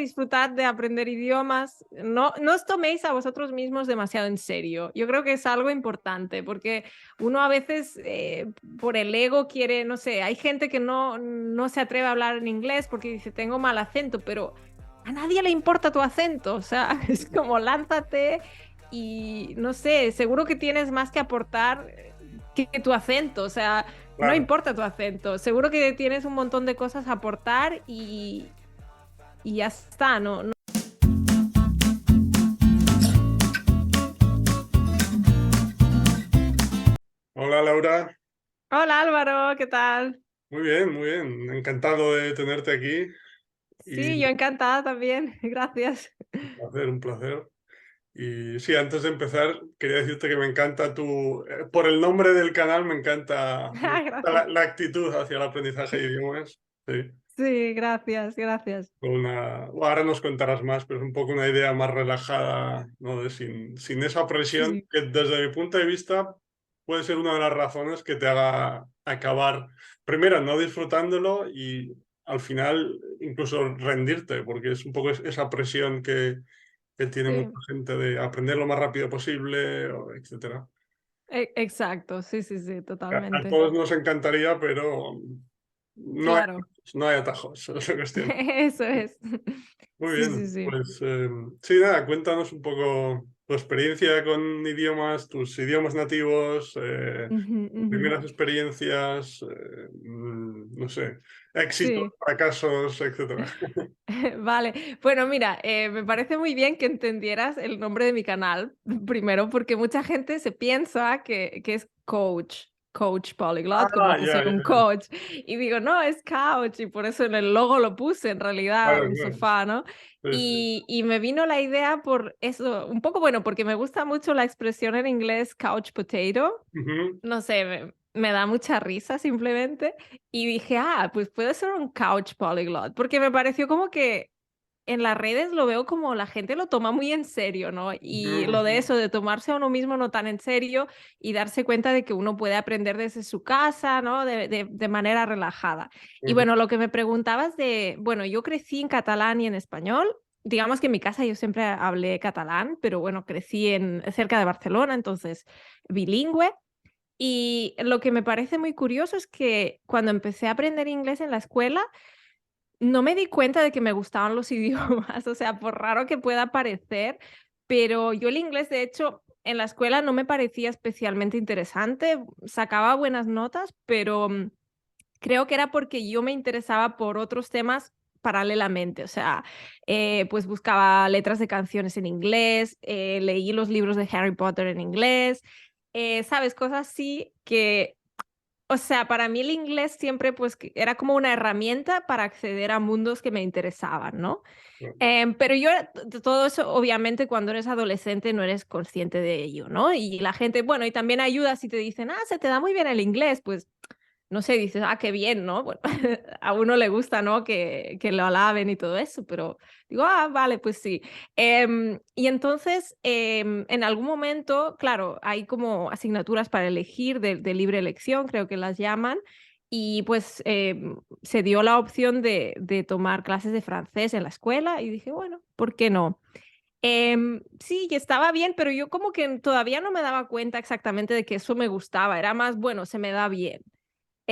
disfrutad de aprender idiomas. No os toméis a vosotros mismos demasiado en serio. Yo creo que es algo importante porque uno a veces por el ego quiere, no sé, hay gente que no se atreve a hablar en inglés porque dice tengo mal acento, pero a nadie le importa tu acento. O sea, es como lánzate y no sé, seguro que tienes más que aportar que tu acento. O sea, no Claro. importa tu acento. Seguro que tienes un montón de cosas a aportar y ya está, no. Hola Laura, Hola Álvaro, ¿qué tal? muy bien, muy bien. Encantado de tenerte aquí Sí, y yo encantada también, gracias. un placer, un placer. Y sí, antes de empezar, quería decirte que me encanta por el nombre del canal, me encanta Gracias. la actitud hacia el aprendizaje de idiomas. Sí, Sí, gracias, gracias. bueno, ahora nos contarás más, pero es un poco una idea más relajada, ¿no? Sin esa presión Sí, que desde mi punto de vista puede ser una de las razones que te haga acabar, primero, no disfrutándolo y al final incluso rendirte, porque es un poco esa presión que tiene mucha sí. gente de aprender lo más rápido posible, etcétera. Exacto, sí, sí, sí, A totalmente. todos nos encantaría, pero no hay, Claro, no hay atajos, es la cuestión. eso es. Muy Sí, sí, bien, sí. pues sí, nada, cuéntanos un poco tu experiencia con idiomas, tus idiomas nativos, Ujú, ujú. primeras experiencias, no sé, éxitos, Sí. fracasos, etcétera. Vale, bueno, mira, me parece muy bien que entendieras el nombre de mi canal, primero, porque mucha gente se piensa que es coach polyglot, como Ah, que ya, soy ya, un ya. coach. Y digo, no, es couch, y por eso en el logo lo puse, en realidad, Claro, un claro. sofá, ¿no? Sí, sí. Y me vino la idea por eso, un poco, bueno, porque me gusta mucho la expresión en inglés couch potato. Ujú, No sé, me da mucha risa simplemente. Y dije, pues puede ser un couch polyglot, porque me pareció como que en las redes lo veo como la gente lo toma muy en serio, ¿no? ujú, Y lo de ujú, eso, de tomarse a uno mismo no tan en serio y darse cuenta de que uno puede aprender desde su casa, ¿no? De manera relajada. Y ujú. bueno, lo que me preguntabas bueno, yo crecí en catalán y en español. Digamos que en mi casa yo siempre hablé catalán, pero bueno, crecí cerca de Barcelona, entonces bilingüe. Y lo que me parece muy curioso es que cuando empecé a aprender inglés en la escuela, no me di cuenta de que me gustaban los idiomas, o sea, por raro que pueda parecer, pero yo el inglés, de hecho, en la escuela no me parecía especialmente interesante, sacaba buenas notas, pero creo que era porque yo me interesaba por otros temas paralelamente, o sea, pues buscaba letras de canciones en inglés, leí los libros de Harry Potter en inglés, ¿sabes? Cosas así que o sea, para mí el inglés siempre pues era como una herramienta para acceder a mundos que me interesaban, ¿no? Pero yo, todo eso, obviamente, cuando eres adolescente no eres consciente de ello, ¿no? Y la gente, bueno, y también ayuda si te dicen, se te da muy bien el inglés, pues no sé, dices, qué bien, ¿no? Bueno, a uno le gusta, ¿no? Que lo alaben y todo eso, pero digo, vale, pues sí. Y entonces, en algún momento, claro, hay como asignaturas para elegir de libre elección, creo que las llaman, y pues se dio la opción de tomar clases de francés en la escuela y dije, bueno, ¿por qué no? Sí, y estaba bien, pero yo como que todavía no me daba cuenta exactamente de que eso me gustaba, era más, bueno, se me da bien.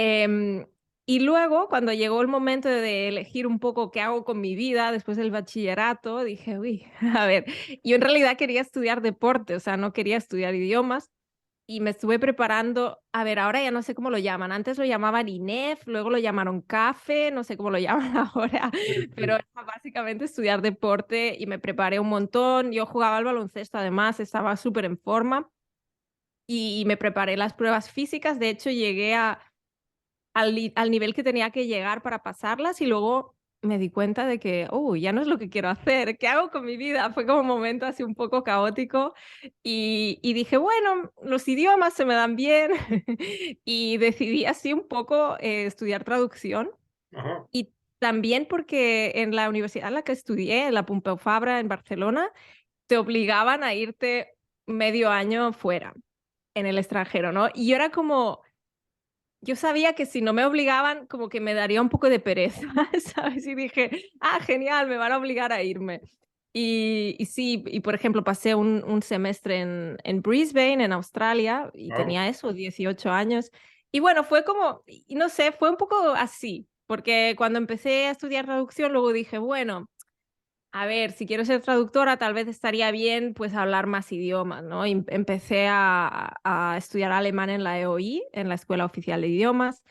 Em, y luego, cuando llegó el momento de elegir un poco qué hago con mi vida después del bachillerato, dije, uy, a ver, yo en realidad quería estudiar deporte, o sea, no quería estudiar idiomas y me estuve preparando, a ver, ahora ya no sé cómo lo llaman, antes lo llamaban INEF, luego lo llamaron CAFE, no sé cómo lo llaman ahora, Sí, pero sí. era básicamente estudiar deporte y me preparé un montón, yo jugaba al baloncesto además, estaba súper en forma y me preparé las pruebas físicas, de hecho llegué al nivel que tenía que llegar para pasarlas y luego me di cuenta de que, ya no es lo que quiero hacer, ¿qué hago con mi vida? Fue como un momento así un poco caótico y dije, bueno, los idiomas se me dan bien y decidí así un poco estudiar traducción Ajá. y también porque en la universidad en la que estudié, en la Pompeu Fabra en Barcelona, te obligaban a irte medio año fuera, en el extranjero, ¿no? Y yo era como yo sabía que si no me obligaban, como que me daría un poco de pereza, ¿sabes? Y dije, genial, me van a obligar a irme. Y sí, y por ejemplo, pasé un semestre en Brisbane, en Australia, y Wow. tenía eso, 18 años. Y bueno, fue como, y no sé, fue un poco así, porque cuando empecé a estudiar traducción, luego dije, bueno, a ver, si quiero ser traductora, tal vez estaría bien pues hablar más idiomas, ¿no? Y empecé a estudiar alemán en la EOI, en la Escuela Oficial de Idiomas.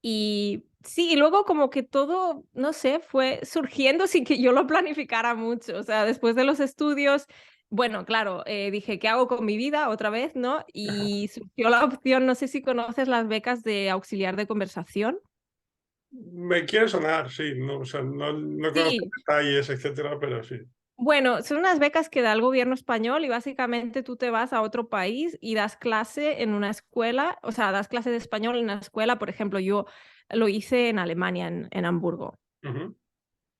Y sí, y luego como que todo, no sé, fue surgiendo sin que yo lo planificara mucho. O sea, después de los estudios, bueno, claro, dije, ¿qué hago con mi vida otra vez, no? Y surgió la opción, no sé si conoces las becas de auxiliar de conversación. Me quiere sonar, sí, no, o sea, no conozco Sí, detalles, etcétera, pero sí. bueno, son unas becas que da el gobierno español y básicamente tú te vas a otro país y das clase en una escuela, o sea, das clase de español en una escuela, por ejemplo, yo lo hice en Alemania, en Hamburgo. Ujú.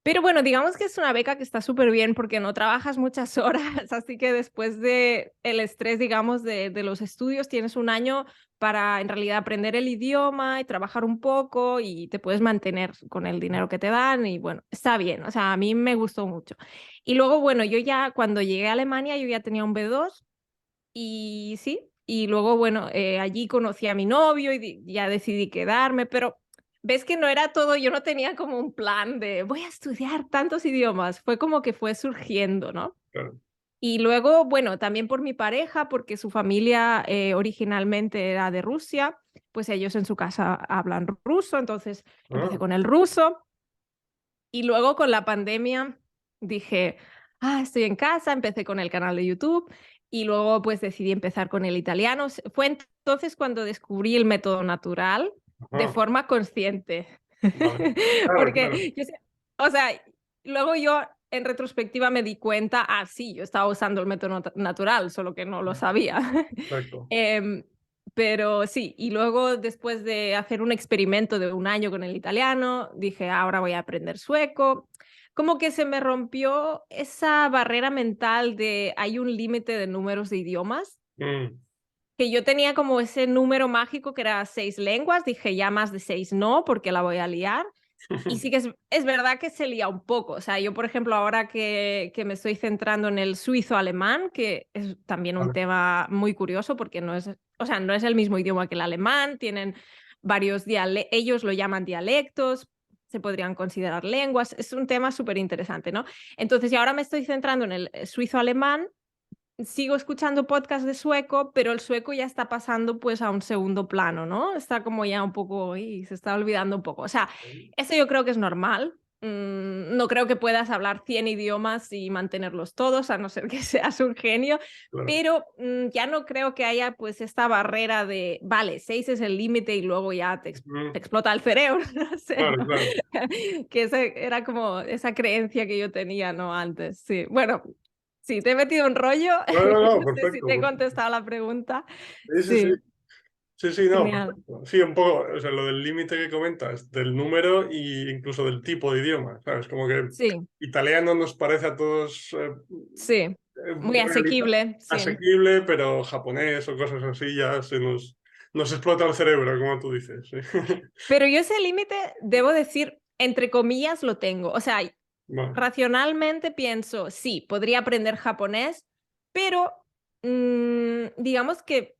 Pero bueno, digamos que es una beca que está súper bien porque no trabajas muchas horas, así que después de el estrés, digamos, de los estudios, tienes un año para en realidad aprender el idioma y trabajar un poco y te puedes mantener con el dinero que te dan y bueno, está bien, o sea, a mí me gustó mucho. Y luego, bueno, yo ya cuando llegué a Alemania, yo ya tenía un B2 y sí, y luego, bueno, allí conocí a mi novio y ya decidí quedarme, pero ves que no era todo, yo no tenía como un plan de voy a estudiar tantos idiomas, fue como que fue surgiendo, ¿no? Claro. Y luego, bueno, también por mi pareja, porque su familia originalmente era de Rusia, pues ellos en su casa hablan ruso, entonces empecé Ah, con el ruso y luego con la pandemia dije, estoy en casa, empecé con el canal de YouTube y luego pues decidí empezar con el italiano. Fue entonces cuando descubrí el método natural de ajá, forma consciente. vale. Claro, claro. Porque, o sea, luego yo en retrospectiva me di cuenta, sí, yo estaba usando el método natural, solo que no lo sabía. Exacto. Em, pero sí, y luego después de hacer un experimento de un año con el italiano, dije, ahora voy a aprender sueco. Como que se me rompió esa barrera mental de hay un límite de números de idiomas, Mm. que yo tenía como ese número mágico que era 6 lenguas, dije ya más de 6 no, porque la voy a liar. Y sí que es verdad que se lía un poco. O sea, yo, por ejemplo, ahora que me estoy centrando en el suizo-alemán, que es también un Vale. tema muy curioso porque no es, o sea, no es el mismo idioma que el alemán, tienen varios dialectos, ellos lo llaman dialectos, se podrían considerar lenguas, es un tema súper interesante, ¿no? Entonces, y ahora me estoy centrando en el suizo-alemán, sigo escuchando podcast de sueco, pero el sueco ya está pasando pues a un segundo plano, ¿no? Está como ya un poco, y se está olvidando un poco. O sea, eso yo creo que es normal. No creo que puedas hablar 100 idiomas y mantenerlos todos, a no ser que seas un genio, Claro. pero ya no creo que haya pues esta barrera de, vale, 6 es el límite y luego ya te Mm. explota el cerebro, no sé, Claro, ¿no? claro. Que era como esa creencia que yo tenía, ¿no? Antes, sí. Bueno, sí, te he metido un rollo. No, no, no, No sé si perfecto, te he perfecto. contestado la pregunta. Sí, sí, sí. Sí, Sí, sí, no, genial. perfecto. Sí, un poco, o sea, lo del límite que comentas, del número e incluso del tipo de idioma, ¿sabes? Como que Sí, italiano nos parece a todos sí. Muy asequible, sí. asequible, pero japonés o cosas así ya nos explota el cerebro, como tú dices. Sí. Pero yo ese límite, debo decir, entre comillas, lo tengo. O sea, Bueno, racionalmente pienso, sí, podría aprender japonés, pero digamos que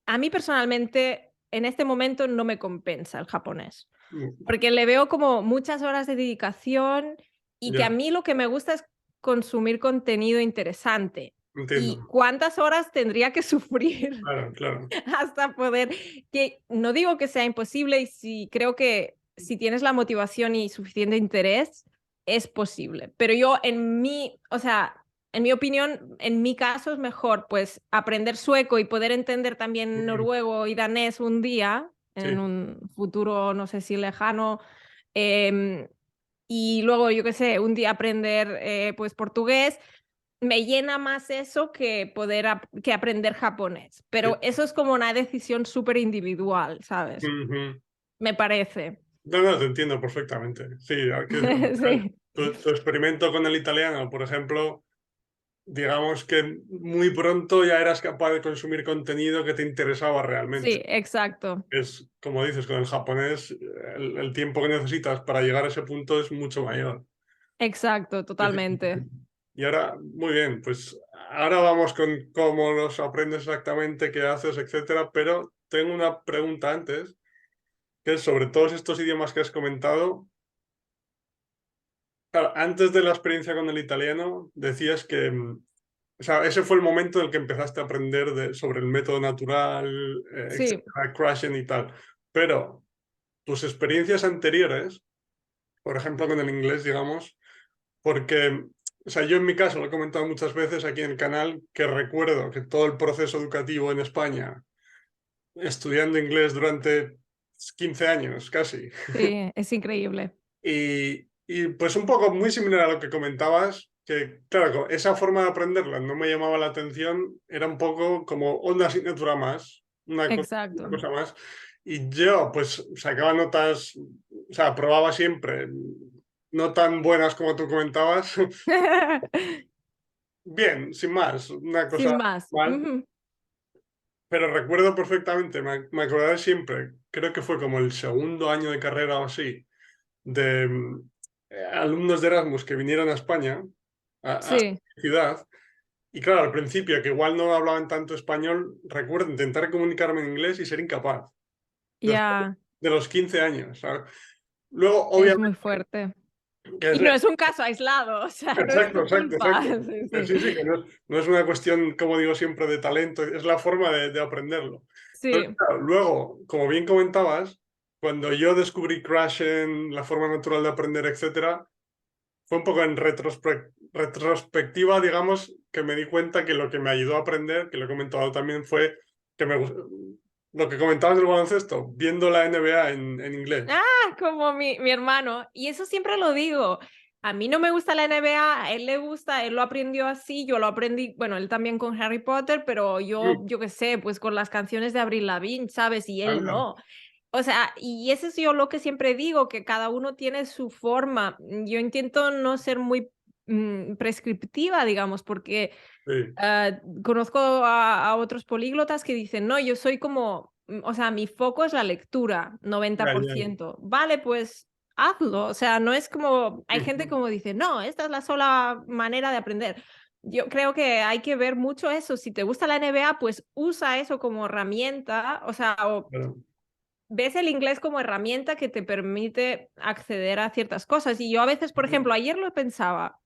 a mí personalmente en este momento no me compensa el japonés, mm, porque le veo como muchas horas de dedicación y que a ya, mí lo que me gusta es consumir contenido interesante. ¿Y entiendo. cuántas horas tendría que sufrir Claro, claro. hasta poder, que no digo que sea imposible y si creo que si tienes la motivación y suficiente interés, es posible. Pero yo o sea, en mi opinión, en mi caso es mejor pues aprender sueco y poder entender también Mm, noruego y danés un día, en sí. un futuro, no sé si lejano, em, y luego, yo qué sé, un día aprender pues portugués, me llena más eso que poder que aprender japonés. Pero eso es como una decisión súper individual, ¿sabes? Ujú. Me parece. No, no, te entiendo perfectamente. Sí, Sí, tu experimento con el italiano, por ejemplo. digamos que muy pronto ya eras capaz de consumir contenido que te interesaba realmente. Sí, exacto, Es, como dices, con el japonés, el tiempo que necesitas para llegar a ese punto es mucho mayor. exacto, totalmente. Y ahora, muy bien, pues ahora vamos con cómo los aprendes exactamente, qué haces, etcétera, pero tengo una pregunta antes, que es sobre todos estos idiomas que has comentado. Claro, antes de la experiencia con el italiano, decías que, o sea, ese fue el momento en el que empezaste a aprender sobre el método natural, Sí, etcétera, Krashen y tal. Pero tus experiencias anteriores, por ejemplo, con el inglés, digamos, porque, o sea, yo en mi caso lo he comentado muchas veces aquí en el canal, que recuerdo que todo el proceso educativo en España, estudiando inglés durante 15 años casi, sí, es increíble. y pues un poco muy similar a lo que comentabas, que claro, esa forma de aprenderla no me llamaba la atención, era un poco como una asignatura más, una Exacto. cosa más, y yo pues sacaba notas, o sea, probaba siempre, no tan buenas como tú comentabas, bien, sin más, una cosa Sin más. mal, Ujú. pero recuerdo perfectamente, me acordaré siempre, creo que fue como el segundo año de carrera o así, de alumnos de Erasmus que vinieron a España, a Sí, mi ciudad, y claro, al principio, que igual no hablaban tanto español, recuerdo intentar comunicarme en inglés y ser incapaz, después ya, de los 15 años, ¿sabes? Luego, es muy obviamente, fuerte. que Y no es un caso aislado, o sea, no es exacto, tu exacto, culpa. exacto. Sí, Que sí. sí, sí, que no es una cuestión, como digo siempre, de talento, es la forma de aprenderlo. Entonces, Sí, claro, luego, como bien comentabas, cuando yo descubrí Crash en la forma natural de aprender, etcétera, fue un poco en retrospectiva, digamos, que me di cuenta que lo que me ayudó a aprender, que lo he comentado también, fue que lo que comentabas del baloncesto, viendo la NBA en inglés. como mi hermano. Y eso siempre lo digo. A mí no me gusta la NBA, a él le gusta, él lo aprendió así, yo lo aprendí, bueno, él también con Harry Potter, pero Mm, yo qué sé, pues con las canciones de Avril Lavigne, ¿sabes? Y él anda, no. O sea, y eso es yo lo que siempre digo, que cada uno tiene su forma. Yo intento no ser muy prescriptiva, digamos, porque sí, conozco a otros políglotas que dicen, no, yo soy como, o sea, mi foco es la lectura, ya, ya. 90%. Vale, pues hazlo. O sea, no es como, hay gente Ujú, como dice, no, esta es la sola manera de aprender. Yo creo que hay que ver mucho eso. Si te gusta la NBA, pues usa eso como herramienta, o sea, o claro, ves el inglés como herramienta que te permite acceder a ciertas cosas. Y yo a veces, por ejemplo, ayer lo pensaba,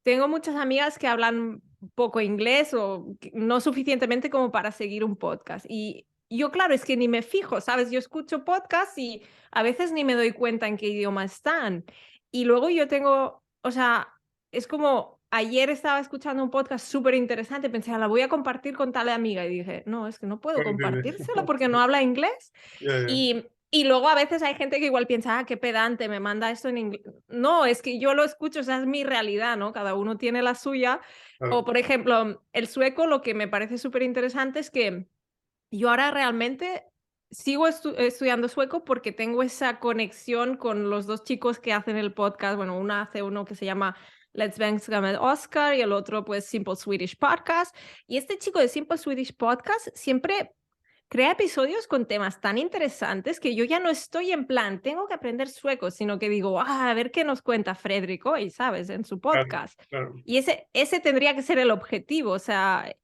tengo muchas amigas que hablan poco inglés o no suficientemente como para seguir un podcast. Y yo, claro, es que ni me fijo, ¿sabes? Yo escucho podcasts y a veces ni me doy cuenta en qué idioma están. Y luego yo tengo, o sea, es como ayer estaba escuchando un podcast súper interesante, pensé, "Ah, la voy a compartir con tal amiga", y dije, no, es que no puedo no entiendes. compartírselo porque no habla inglés. Ya, ya, Y luego a veces hay gente que igual piensa, qué pedante, me manda esto en inglés. No, es que yo lo escucho, o sea, es mi realidad, ¿no? Cada uno tiene la suya. O, claro, por ejemplo, el sueco, lo que me parece súper interesante es que yo ahora realmente sigo estudiando sueco porque tengo esa conexión con los dos chicos que hacen el podcast. Bueno, una hace uno que se llama Let's Bang med Oscar y el otro, pues, Simple Swedish Podcast. Y este chico de Simple Swedish Podcast siempre crea episodios con temas tan interesantes que yo ya no estoy en plan, tengo que aprender sueco, sino que digo, a ver qué nos cuenta Frederick hoy, ¿sabes? En su claro, podcast. claro. Y ese tendría que ser el objetivo, o sea,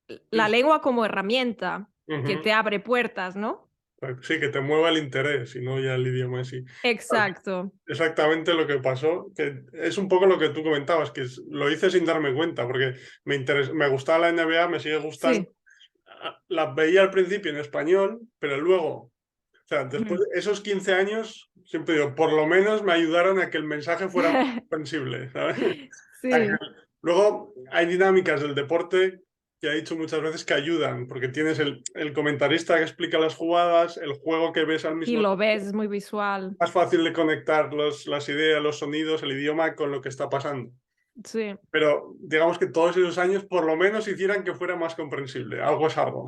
Sí, la sí. lengua como herramienta que Ujú, te abre puertas, ¿no? claro, sí, que te mueva el interés, y no ya el idioma en sí. Exacto. Exactamente lo que pasó, que es un poco lo que tú comentabas, que lo hice sin darme cuenta, porque me gustaba la NBA, me sigue gustando. Sí. Las veía al principio en español, pero luego, o sea, después Ujú. de esos 15 años, siempre digo, por lo menos me ayudaron a que el mensaje fuera más comprensible, ¿sabes? A que- Sí. Luego hay dinámicas del deporte que he dicho muchas veces que ayudan, porque tienes el comentarista que explica las jugadas, el juego que ves al Y mismo lo ves, tiempo, es muy visual. más fácil de conectar las ideas, los sonidos, el idioma con lo que está pasando. Sí. Pero digamos que todos esos años por lo menos hicieran que fuera más comprensible. Algo es algo.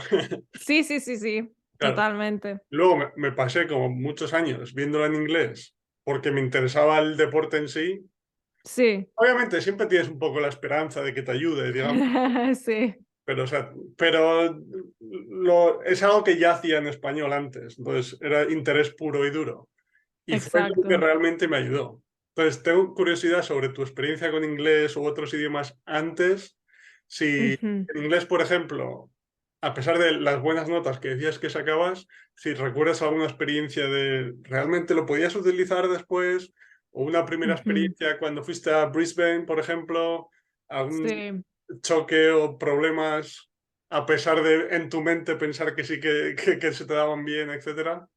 Sí, sí, sí, sí. Claro. Totalmente. Luego me pasé como muchos años viéndolo en inglés porque me interesaba el deporte en sí. Sí. Obviamente siempre tienes un poco la esperanza de que te ayude, digamos, Sí, pero, o sea, es algo que ya hacía en español antes, entonces era interés puro y duro. Y fue lo que exacto. realmente me ayudó. Entonces, tengo curiosidad sobre tu experiencia con inglés u otros idiomas antes. Si Ujú. en inglés, por ejemplo, a pesar de las buenas notas que decías que sacabas, si recuerdas alguna experiencia de realmente lo podías utilizar después, o una primera Ujú. experiencia cuando fuiste a Brisbane, por ejemplo, algún Sí. choque o problemas, a pesar de en tu mente pensar que sí que se te daban bien, etcétera.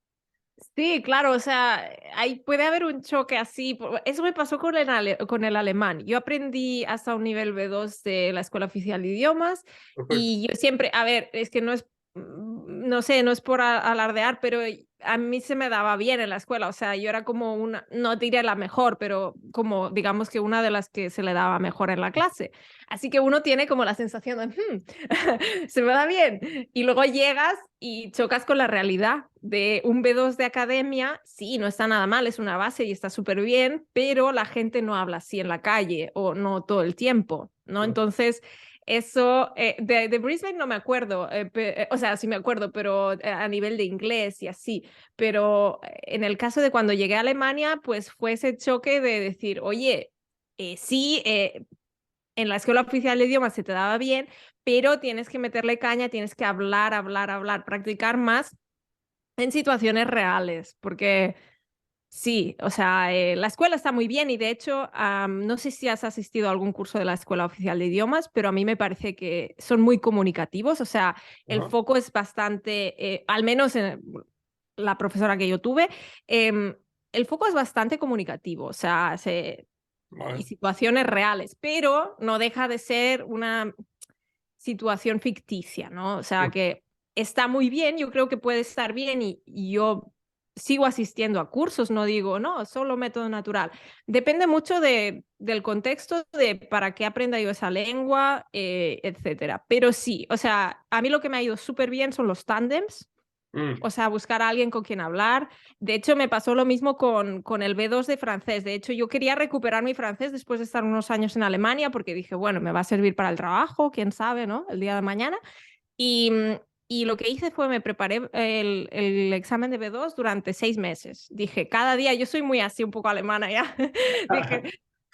Sí, claro, o sea, ahí puede haber un choque así. Eso me pasó con el alemán. Yo aprendí hasta un nivel B2 de la Escuela Oficial de Idiomas Perfecto. y yo siempre, a ver, es que no es, no sé, no es por alardear, pero a mí se me daba bien en la escuela. O sea, yo era como una, no diría la mejor, pero como digamos que una de las que se le daba mejor en la clase. Así que uno tiene como la sensación de, se me da bien. Y luego llegas y chocas con la realidad de un B2 de academia. Sí, no está nada mal, es una base y está súper bien, pero la gente no habla así en la calle o no todo el tiempo, ¿no? Entonces, eso, de Brisbane no me acuerdo, o sea, sí me acuerdo, pero a nivel de inglés y así. Pero en el caso de cuando llegué a Alemania, pues fue ese choque de decir, oye, sí, en la escuela oficial de idiomas se te daba bien, pero tienes que meterle caña, tienes que hablar, hablar, hablar, practicar más en situaciones reales, porque sí, o sea, la escuela está muy bien y de hecho, no sé si has asistido a algún curso de la escuela oficial de idiomas, pero a mí me parece que son muy comunicativos, o sea, el Ajá. foco es bastante, al menos en la profesora que yo tuve, el foco es bastante comunicativo, o sea, y Vale. situaciones reales, pero no deja de ser una situación ficticia, ¿no? O sea, que está muy bien, yo creo que puede estar bien y yo sigo asistiendo a cursos, no digo, no, solo método natural. Depende mucho del contexto, de para qué aprenda yo esa lengua, etcétera. Pero sí, o sea, a mí lo que me ha ido súper bien son los tándems, Mm. o sea, buscar a alguien con quien hablar. De hecho, me pasó lo mismo con el B2 de francés. De hecho, yo quería recuperar mi francés después de estar unos años en Alemania porque dije, bueno, me va a servir para el trabajo, quién sabe, ¿no? El día de mañana. Y, y lo que hice fue me preparé el examen de B2 durante 6 meses. Dije, cada día, yo soy muy así, un poco alemana ya. Dije,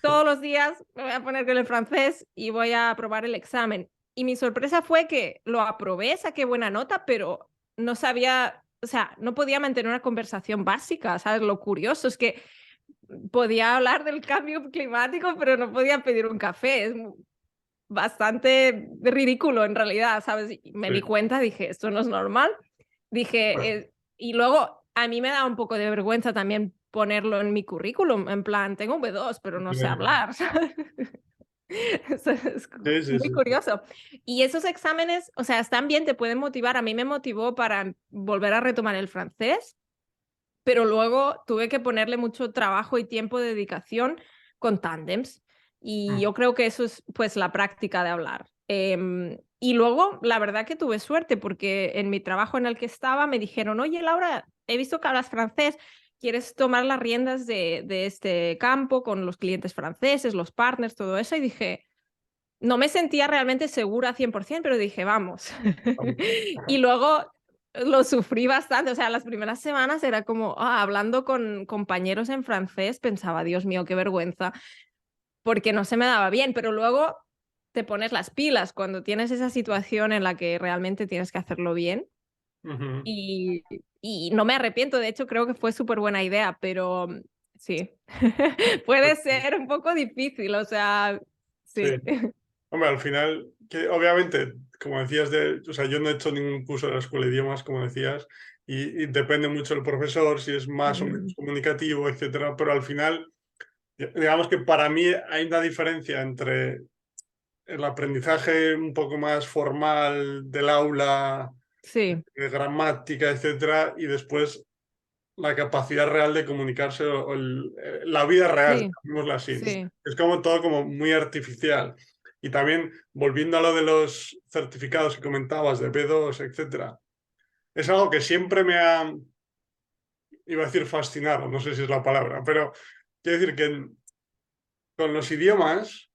todos los días me voy a poner con el francés y voy a aprobar el examen. Y mi sorpresa fue que lo aprobé, saqué buena nota, pero no sabía, o sea, no podía mantener una conversación básica, ¿sabes? Lo curioso es que podía hablar del cambio climático, pero no podía pedir un café. Es bastante ridículo en realidad, ¿sabes? Y me di Sí. cuenta, dije, esto no es normal. Dije, Bueno, y luego a mí me da un poco de vergüenza también ponerlo en mi currículum, en plan, tengo un B2, pero no sé hablar, ¿sabes? Es sí, sí, muy sí, sí. curioso. Y esos exámenes, o sea, están bien, te pueden motivar. A mí me motivó para volver a retomar el francés, pero luego tuve que ponerle mucho trabajo y tiempo de dedicación con tándems. Y Mm. yo creo que eso es pues la práctica de hablar. Y luego, la verdad que tuve suerte porque en mi trabajo en el que estaba me dijeron, oye, Laura, he visto que hablas francés, ¿quieres tomar las riendas de este campo con los clientes franceses, los partners, todo eso? Y dije, no me sentía realmente segura 100%, pero dije, vamos. Y luego lo sufrí bastante, o sea, las primeras semanas era como, hablando con compañeros en francés, pensaba, Dios mío, qué vergüenza, porque no se me daba bien, pero luego te pones las pilas cuando tienes esa situación en la que realmente tienes que hacerlo bien Ujú. y, y no me arrepiento, de hecho creo que fue súper buena idea, pero sí, puede ser un poco difícil, o sea, Sí. sí. Hombre, al final, que obviamente, como decías, o sea, yo no he hecho ningún curso de la escuela de idiomas, como decías, y depende mucho del profesor, si es más o menos Mm, comunicativo, etcétera, pero al final, digamos que para mí hay una diferencia entre el aprendizaje un poco más formal del aula, sí. de gramática, etcétera, y después la capacidad real de comunicarse o la vida real, Sí, llamémoslo así. sí, Es como todo como muy artificial. Y también, volviendo a lo de los certificados que comentabas, de B2, etcétera, es algo que siempre me ha, iba a decir fascinado, no sé si es la palabra, pero quiero decir que con los idiomas,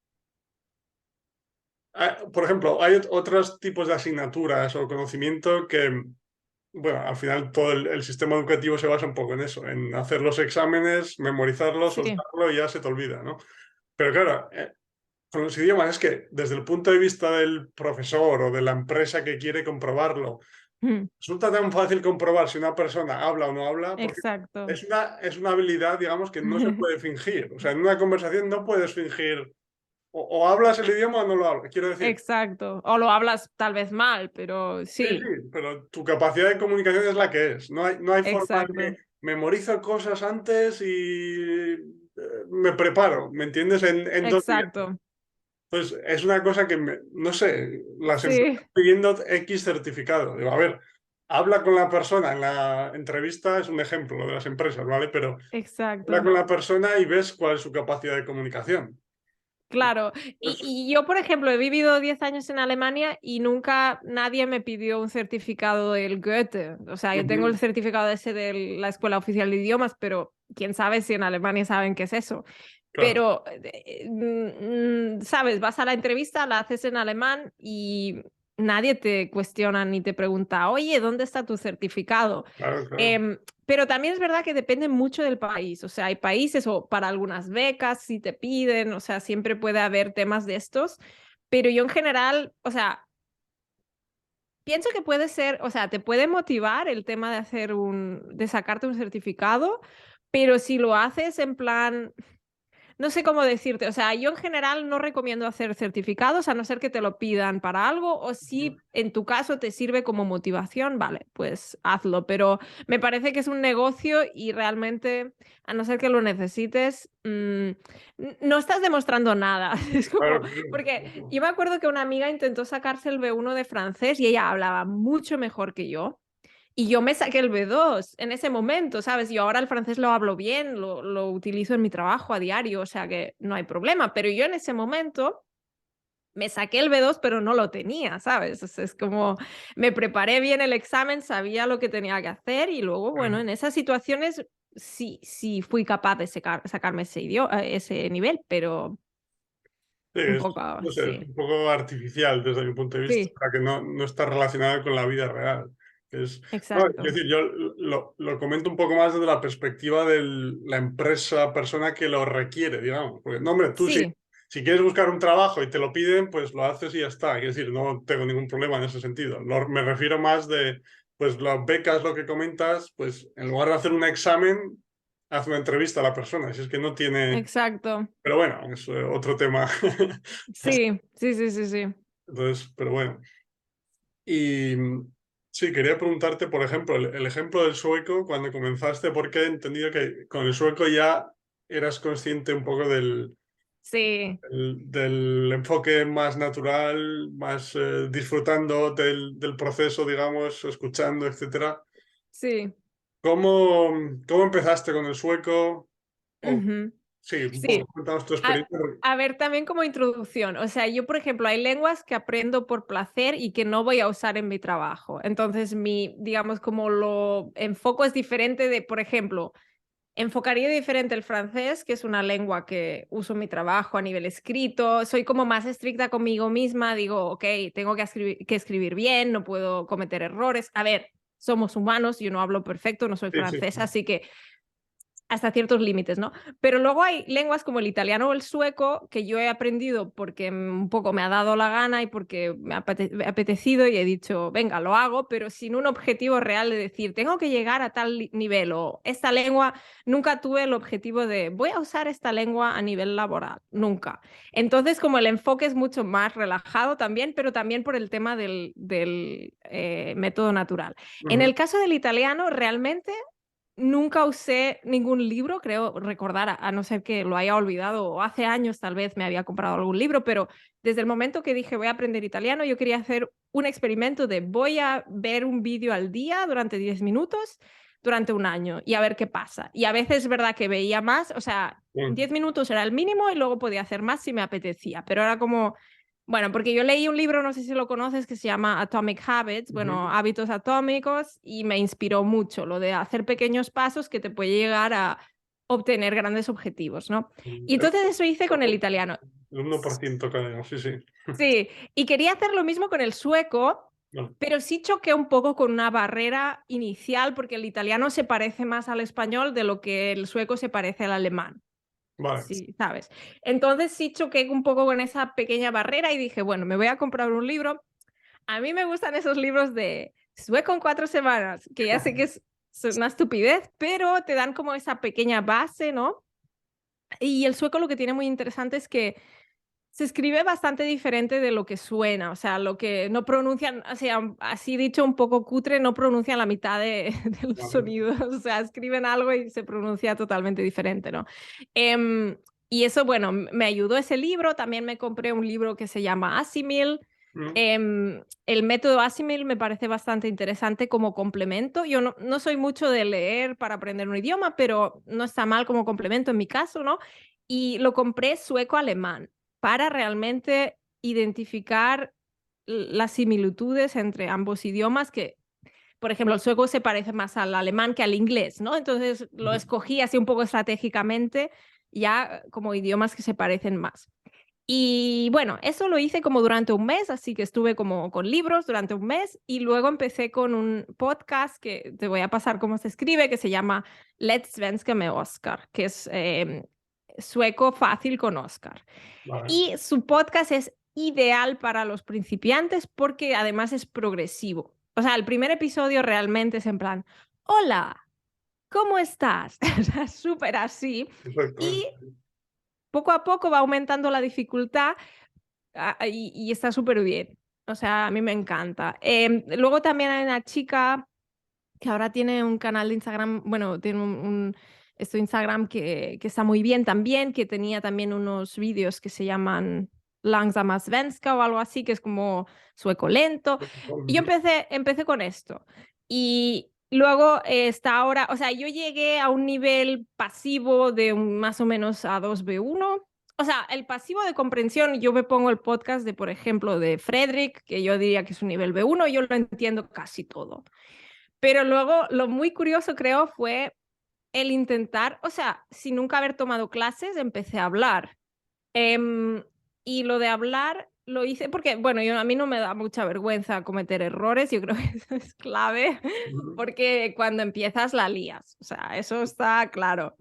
por ejemplo, hay otros tipos de asignaturas o conocimiento que, bueno, al final todo el sistema educativo se basa un poco en eso, en hacer los exámenes, memorizarlo, Sí. soltarlo y ya se te olvida, ¿no? Pero claro, con los idiomas es que desde el punto de vista del profesor o de la empresa que quiere comprobarlo, Mm, resulta tan fácil comprobar si una persona habla o no habla, porque exacto. es una habilidad, digamos, que no se puede fingir. O sea, en una conversación no puedes fingir o hablas el idioma o no lo hablas. Quiero decir, Exacto. O lo hablas tal vez mal, pero sí, sí, sí, pero tu capacidad de comunicación es la que es. No hay forma de exacto. que memorizo cosas antes y me preparo, ¿me entiendes? En 2 días. Exacto. Pues es una cosa que, no sé, las Sí, empresas pidiendo X certificado. Digo, a ver, habla con la persona en la entrevista, es un ejemplo lo de las empresas, ¿vale? Pero habla exacto. con la persona y ves cuál es su capacidad de comunicación. Claro, Pues, y yo, por ejemplo, he vivido 10 años en Alemania y nunca nadie me pidió un certificado del Goethe. O sea, yo tengo ujú, el certificado ese de la Escuela Oficial de Idiomas, pero quién sabe si en Alemania saben qué es eso. claro, Pero, sabes, vas a la entrevista, la haces en alemán y nadie te cuestiona ni te pregunta, oye, ¿dónde está tu certificado? claro, claro. Em, pero también es verdad que depende mucho del país. O sea, hay países o para algunas becas si te piden, o sea, siempre puede haber temas de estos. Pero yo en general, o sea, pienso que puede ser, o sea, te puede motivar el tema de de sacarte un certificado, pero si lo haces en plan no sé cómo decirte, o sea, yo en general no recomiendo hacer certificados a no ser que te lo pidan para algo o Ujú. si en tu caso te sirve como motivación, vale, pues hazlo, pero me parece que es un negocio y realmente, a no ser que lo necesites, no estás demostrando nada. Es como, Claro, claro. porque yo me acuerdo que una amiga intentó sacarse el B1 de francés y ella hablaba mucho mejor que yo. Y yo me saqué el B2 en ese momento, ¿sabes? Yo ahora el francés lo hablo bien, lo utilizo en mi trabajo a diario, o sea que no hay problema, pero yo en ese momento me saqué el B2, pero no lo tenía, ¿sabes? O sea, es como me preparé bien el examen, sabía lo que tenía que hacer y luego, bueno, Claro. en esas situaciones sí fui capaz de sacarme ese nivel, pero Sí, un es, poco, no sé, es sí, un poco artificial desde mi punto de vista, sí, para que no está relacionado con la vida real. No, es exacto. decir, yo lo comento un poco más desde la perspectiva de la empresa, persona que lo requiere, digamos. Porque, no, hombre, tú Sí, si quieres buscar un trabajo y te lo piden, pues lo haces y ya está. Es decir, no tengo ningún problema en ese sentido. Me refiero más de, pues las becas, lo que comentas, pues en lugar de hacer un examen, haz una entrevista a la persona. Si es que no tiene... exacto. Pero bueno, es otro tema. Sí, sí, sí, sí, sí. Entonces, pero bueno. Y sí, quería preguntarte, por ejemplo, el ejemplo del sueco, cuando comenzaste, porque he entendido que con el sueco ya eras consciente un poco Sí, del enfoque más natural, más disfrutando del proceso, digamos, escuchando, etcétera. sí. ¿Cómo, cómo empezaste con el sueco? O Ujú. sí, un Sí, poco cuéntanos tu a, experiencia. a ver, también como introducción, o sea, yo, por ejemplo, hay lenguas que aprendo por placer y que no voy a usar en mi trabajo. Entonces, digamos, como lo enfoco es diferente de, por ejemplo, enfocaría diferente el francés, que es una lengua que uso en mi trabajo a nivel escrito. Soy como más estricta conmigo misma, digo, ok, tengo que escribir bien, no puedo cometer errores. A ver, somos humanos, yo no hablo perfecto, no soy Sí, sí, francesa, sí. así que hasta ciertos límites, ¿no? Pero luego hay lenguas como el italiano o el sueco que yo he aprendido porque un poco me ha dado la gana y porque me ha apetecido y he dicho, venga, lo hago, pero sin un objetivo real de decir, tengo que llegar a tal nivel o esta lengua, nunca tuve el objetivo de, voy a usar esta lengua a nivel laboral, nunca. Entonces, como el enfoque es mucho más relajado también, pero también por el tema del método natural. En Ujú. el caso del italiano, realmente nunca usé ningún libro, creo recordar, a no ser que lo haya olvidado o hace años tal vez me había comprado algún libro, pero desde el momento que dije voy a aprender italiano, yo quería hacer un experimento de voy a ver un vídeo al día durante 10 minutos durante un año y a ver qué pasa. Y a veces es verdad que veía más, o sea, Bueno, 10 minutos era el mínimo y luego podía hacer más si me apetecía, pero era como bueno, porque yo leí un libro, no sé si lo conoces, que se llama Atomic Habits, bueno, ujú. hábitos atómicos, y me inspiró mucho lo de hacer pequeños pasos que te puede llegar a obtener grandes objetivos, ¿no? Y El, entonces eso hice con el italiano. el 1% creo, sí, sí. Sí, y quería hacer lo mismo con el sueco, Vale, pero sí choqué un poco con una barrera inicial porque el italiano se parece más al español de lo que el sueco se parece al alemán. vale. Sí, ¿sabes? Entonces sí choqué un poco con esa pequeña barrera y dije, bueno, me voy a comprar un libro. A mí me gustan esos libros de sueco en 4 semanas, que ya sé que es una estupidez, pero te dan como esa pequeña base, ¿no? Y el sueco lo que tiene muy interesante es que se escribe bastante diferente de lo que suena, o sea, lo que no pronuncian, o sea, así dicho un poco cutre, no pronuncian la mitad de los Vale. sonidos, o sea, escriben algo y se pronuncia totalmente diferente, ¿no? Em, y eso, bueno, me ayudó ese libro, también me compré un libro que se llama Asimil. Mm, El método Asimil me parece bastante interesante como complemento. Yo no soy mucho de leer para aprender un idioma, pero no está mal como complemento en mi caso, ¿no? Y lo compré sueco-alemán para realmente identificar las similitudes entre ambos idiomas que, por ejemplo, el sueco se parece más al alemán que al inglés, ¿no? Entonces lo ujú. escogí así un poco estratégicamente, ya como idiomas que se parecen más. Y bueno, eso lo hice como durante un mes, así que estuve como con libros durante un mes y luego empecé con un podcast que te voy a pasar cómo se escribe, que se llama Let's Svenska med Oscar, que es sueco fácil con Oscar. Vale. Y su podcast es ideal para los principiantes porque además es progresivo. O sea, el primer episodio realmente es en plan, hola, ¿cómo estás? O sea, súper así. Perfecto. Y poco a poco va aumentando la dificultad y está súper bien. O sea, a mí me encanta. Luego también hay una chica que ahora tiene un canal de Instagram, bueno, tiene esto Instagram que está muy bien también, que tenía también unos vídeos que se llaman Langsamma Svenska o algo así, que es como sueco lento. Y yo Ujú. empecé con esto. Y luego está ahora, o sea, yo llegué a un nivel pasivo de más o menos A2 B1. O sea, el pasivo de comprensión, yo me pongo el podcast de, por ejemplo, de Frederick, que yo diría que es un nivel B1, yo lo entiendo casi todo. Pero luego lo muy curioso creo fue el intentar, o sea, sin nunca haber tomado clases, empecé a hablar. Em, y lo de hablar lo hice porque, bueno, a mí no me da mucha vergüenza cometer errores, yo creo que eso es clave, Ujú. porque cuando empiezas la lías, o sea, eso está claro.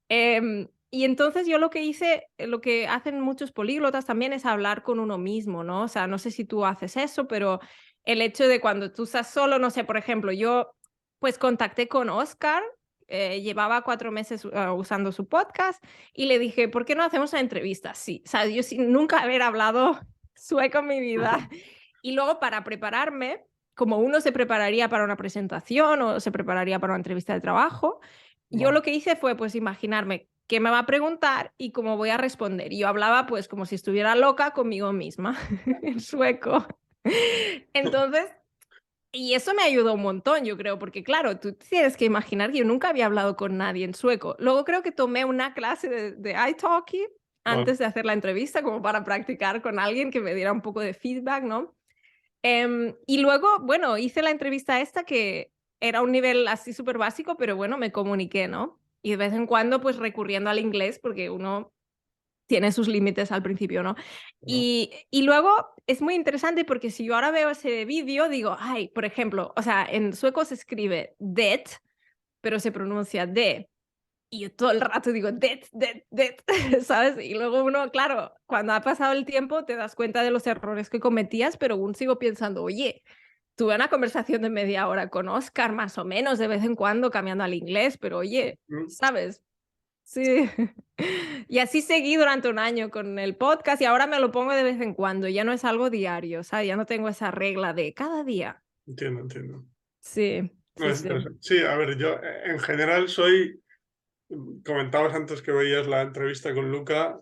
Y entonces yo lo que hice, lo que hacen muchos políglotas también es hablar con uno mismo, ¿no? O sea, no sé si tú haces eso, pero el hecho de cuando tú estás solo, no sé, por ejemplo, yo pues contacté con Oscar, llevaba 4 meses usando su podcast y le dije, ¿por qué no hacemos una entrevista? Sí, o sea, yo sin nunca haber hablado sueco en mi vida. Y luego para prepararme, como uno se prepararía para una presentación o se prepararía para una entrevista de trabajo, yo Vale. lo que hice fue pues imaginarme qué me va a preguntar y cómo voy a responder. Y yo hablaba pues como si estuviera loca conmigo misma en sueco. Entonces, y eso me ayudó un montón, yo creo, porque claro, tú tienes que imaginar que yo nunca había hablado con nadie en sueco. Luego creo que tomé una clase de italki Vale. antes de hacer la entrevista, como para practicar con alguien que me diera un poco de feedback, ¿no? Y luego, bueno, hice la entrevista esta que era un nivel así súper básico, pero bueno, me comuniqué, ¿no? Y de vez en cuando, pues recurriendo al inglés, porque uno tiene sus límites al principio, ¿no? Bueno, Y luego es muy interesante porque si yo ahora veo ese vídeo, digo, ay, por ejemplo, o sea, en sueco se escribe det, pero se pronuncia de. Y yo todo el rato digo, det, ¿sabes? Y luego uno, claro, cuando ha pasado el tiempo te das cuenta de los errores que cometías, pero aún sigo pensando, oye, tuve una conversación de media hora con Oscar, más o menos, de vez en cuando cambiando al inglés, pero oye, mm, ¿sabes? Sí. Y así seguí durante un año con el podcast y ahora me lo pongo de vez en cuando, ya no es algo diario, ¿sabes? Ya no tengo esa regla de cada día. entiendo, entiendo. Sí, No, sí, es sí. interesante. Sí, a ver, yo en general soy, comentabas antes que veías la entrevista con Luca,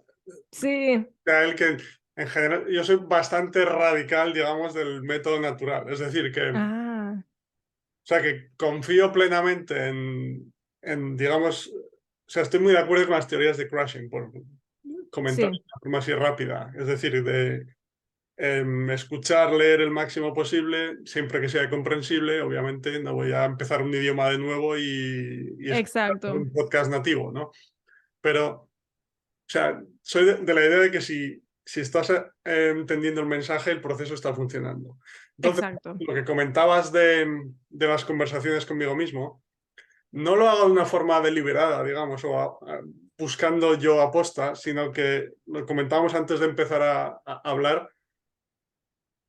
Sí. a él que en general yo soy bastante radical, digamos, del método natural. Es decir, que, o Ah, sea, que confío plenamente digamos, o sea, estoy muy de acuerdo con las teorías de Crushing, por comentar de sí, una forma así rápida. Es decir, de escuchar, leer el máximo posible, siempre que sea comprensible. Obviamente no voy a empezar un idioma de nuevo y escuchar exacto. un podcast nativo, ¿no? pero, o sea, soy de la idea de que si estás entendiendo el mensaje, el proceso está funcionando. Entonces, Exacto. lo que comentabas de las conversaciones conmigo mismo, no lo hago de una forma deliberada, digamos, o buscando yo aposta, sino que lo comentábamos antes de empezar a hablar.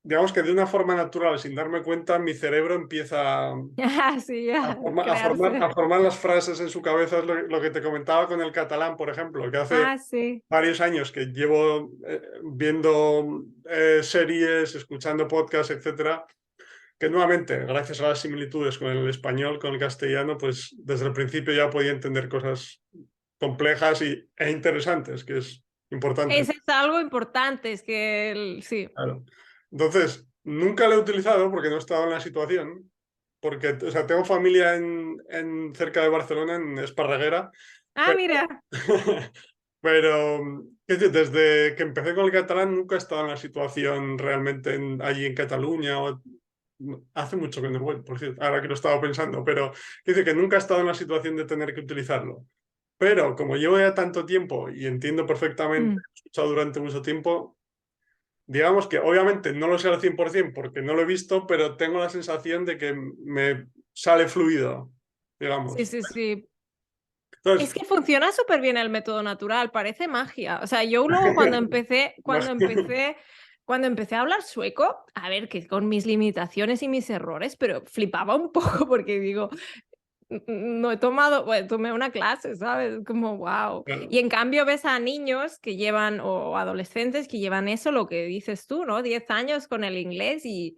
Digamos que de una forma natural, sin darme cuenta, mi cerebro empieza Sí, ya, a crearse. formar las frases en su cabeza. Es lo que te comentaba con el catalán, por ejemplo, que hace Ah, sí. varios años que llevo viendo series, escuchando podcasts, etcétera, que nuevamente, gracias a las similitudes con el español, con el castellano, pues desde el principio ya podía entender cosas complejas e interesantes, que es importante. Eso es algo importante, es que sí. Claro. Entonces, nunca lo he utilizado porque no he estado en la situación, porque, o sea, tengo familia cerca de Barcelona, en Esparreguera, Ah, pero, mira. pero es decir, desde que empecé con el catalán nunca he estado en la situación realmente allí en Cataluña. Hace mucho que no voy, por cierto, ahora que lo estaba pensando, pero dice que nunca he estado en la situación de tener que utilizarlo. Pero como llevo ya tanto tiempo y entiendo perfectamente, Mm. he escuchado durante mucho tiempo, digamos que obviamente no lo sé al 100% porque no lo he visto, pero tengo la sensación de que me sale fluido, Sí, digamos. sí, sí. Es Entonces, que funciona súper bien el método natural, parece magia. O sea, yo luego cuando empecé a hablar sueco, a ver, que con mis limitaciones y mis errores, pero flipaba un poco porque digo, no he tomado, bueno, tomé una clase, ¿sabes? Como, wow. Y en cambio ves a niños que llevan, o adolescentes que llevan eso, lo que dices tú, ¿no? 10 años con el inglés y,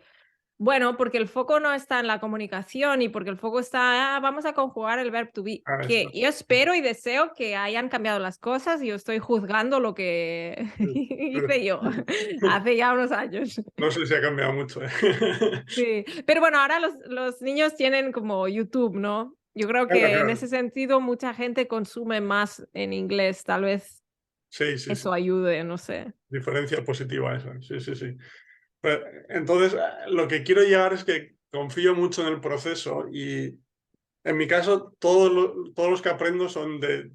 bueno, porque el foco no está en la comunicación y porque el foco está, vamos a conjugar el verb to be, que eso. yo espero y deseo que hayan cambiado las cosas y yo estoy juzgando lo que hice yo hace ya unos años. No sé si ha cambiado mucho. Sí, pero bueno, ahora los niños tienen como YouTube, ¿no? Yo creo Claro, que en claro. ese sentido mucha gente consume más en inglés, tal vez Sí, sí, sí. eso ayude, no sé. Diferencia positiva esa. Sí, sí, sí. Entonces, lo que quiero llegar es que confío mucho en el proceso y en mi caso, todos los que aprendo son de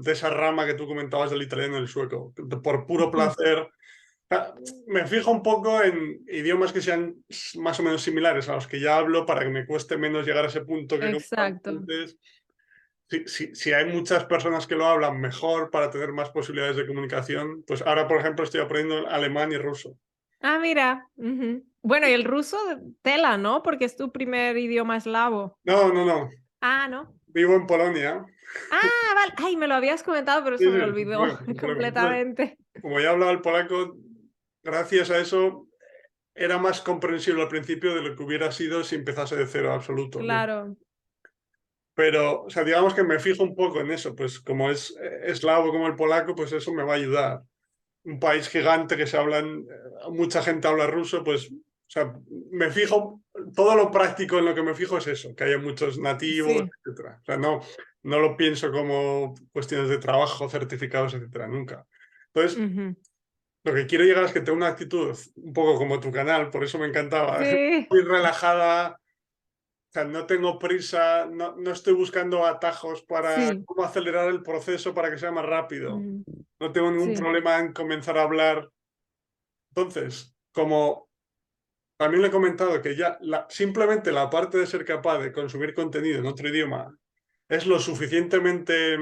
esa rama que tú comentabas del italiano y el sueco, por puro placer. Me fijo un poco en idiomas que sean más o menos similares a los que ya hablo para que me cueste menos llegar a ese punto que comentaba Exacto. antes. Si hay muchas personas que lo hablan mejor para tener más posibilidades de comunicación, pues ahora, por ejemplo, estoy aprendiendo alemán y ruso. Ah, mira. Bueno, y el ruso, tela, ¿no? Porque es tu primer idioma eslavo. No, no, no. Ah, ¿no? Vivo en Polonia. Ah, vale. Ay, me lo habías comentado, pero Sí, se me sí, sin olvidó problema, sin problema. Entonces, completamente. como ya hablaba el polaco, gracias a eso era más comprensible al principio de lo que hubiera sido si empezase de cero absoluto. Claro. Pero, o sea, digamos que me fijo un poco en eso, pues como es eslavo como el polaco, pues eso me va a ayudar. Un país gigante que se hablan, mucha gente habla ruso, pues, o sea, me fijo, todo lo práctico en lo que me fijo es eso, que haya muchos nativos, Sí. etcétera. O sea, no lo pienso como cuestiones de trabajo, certificados, etcétera, nunca. Entonces, Ujú. lo que quiero llegar es que tengo una actitud un poco como tu canal, por eso me encantaba, Sí. muy relajada, o sea, no tengo prisa, no estoy buscando atajos para Sí. cómo acelerar el proceso para que sea más rápido. Ujú. No tengo ningún Sí. problema en comenzar a hablar. Entonces, como también le he comentado que ya simplemente la parte de ser capaz de consumir contenido en otro idioma es lo suficientemente,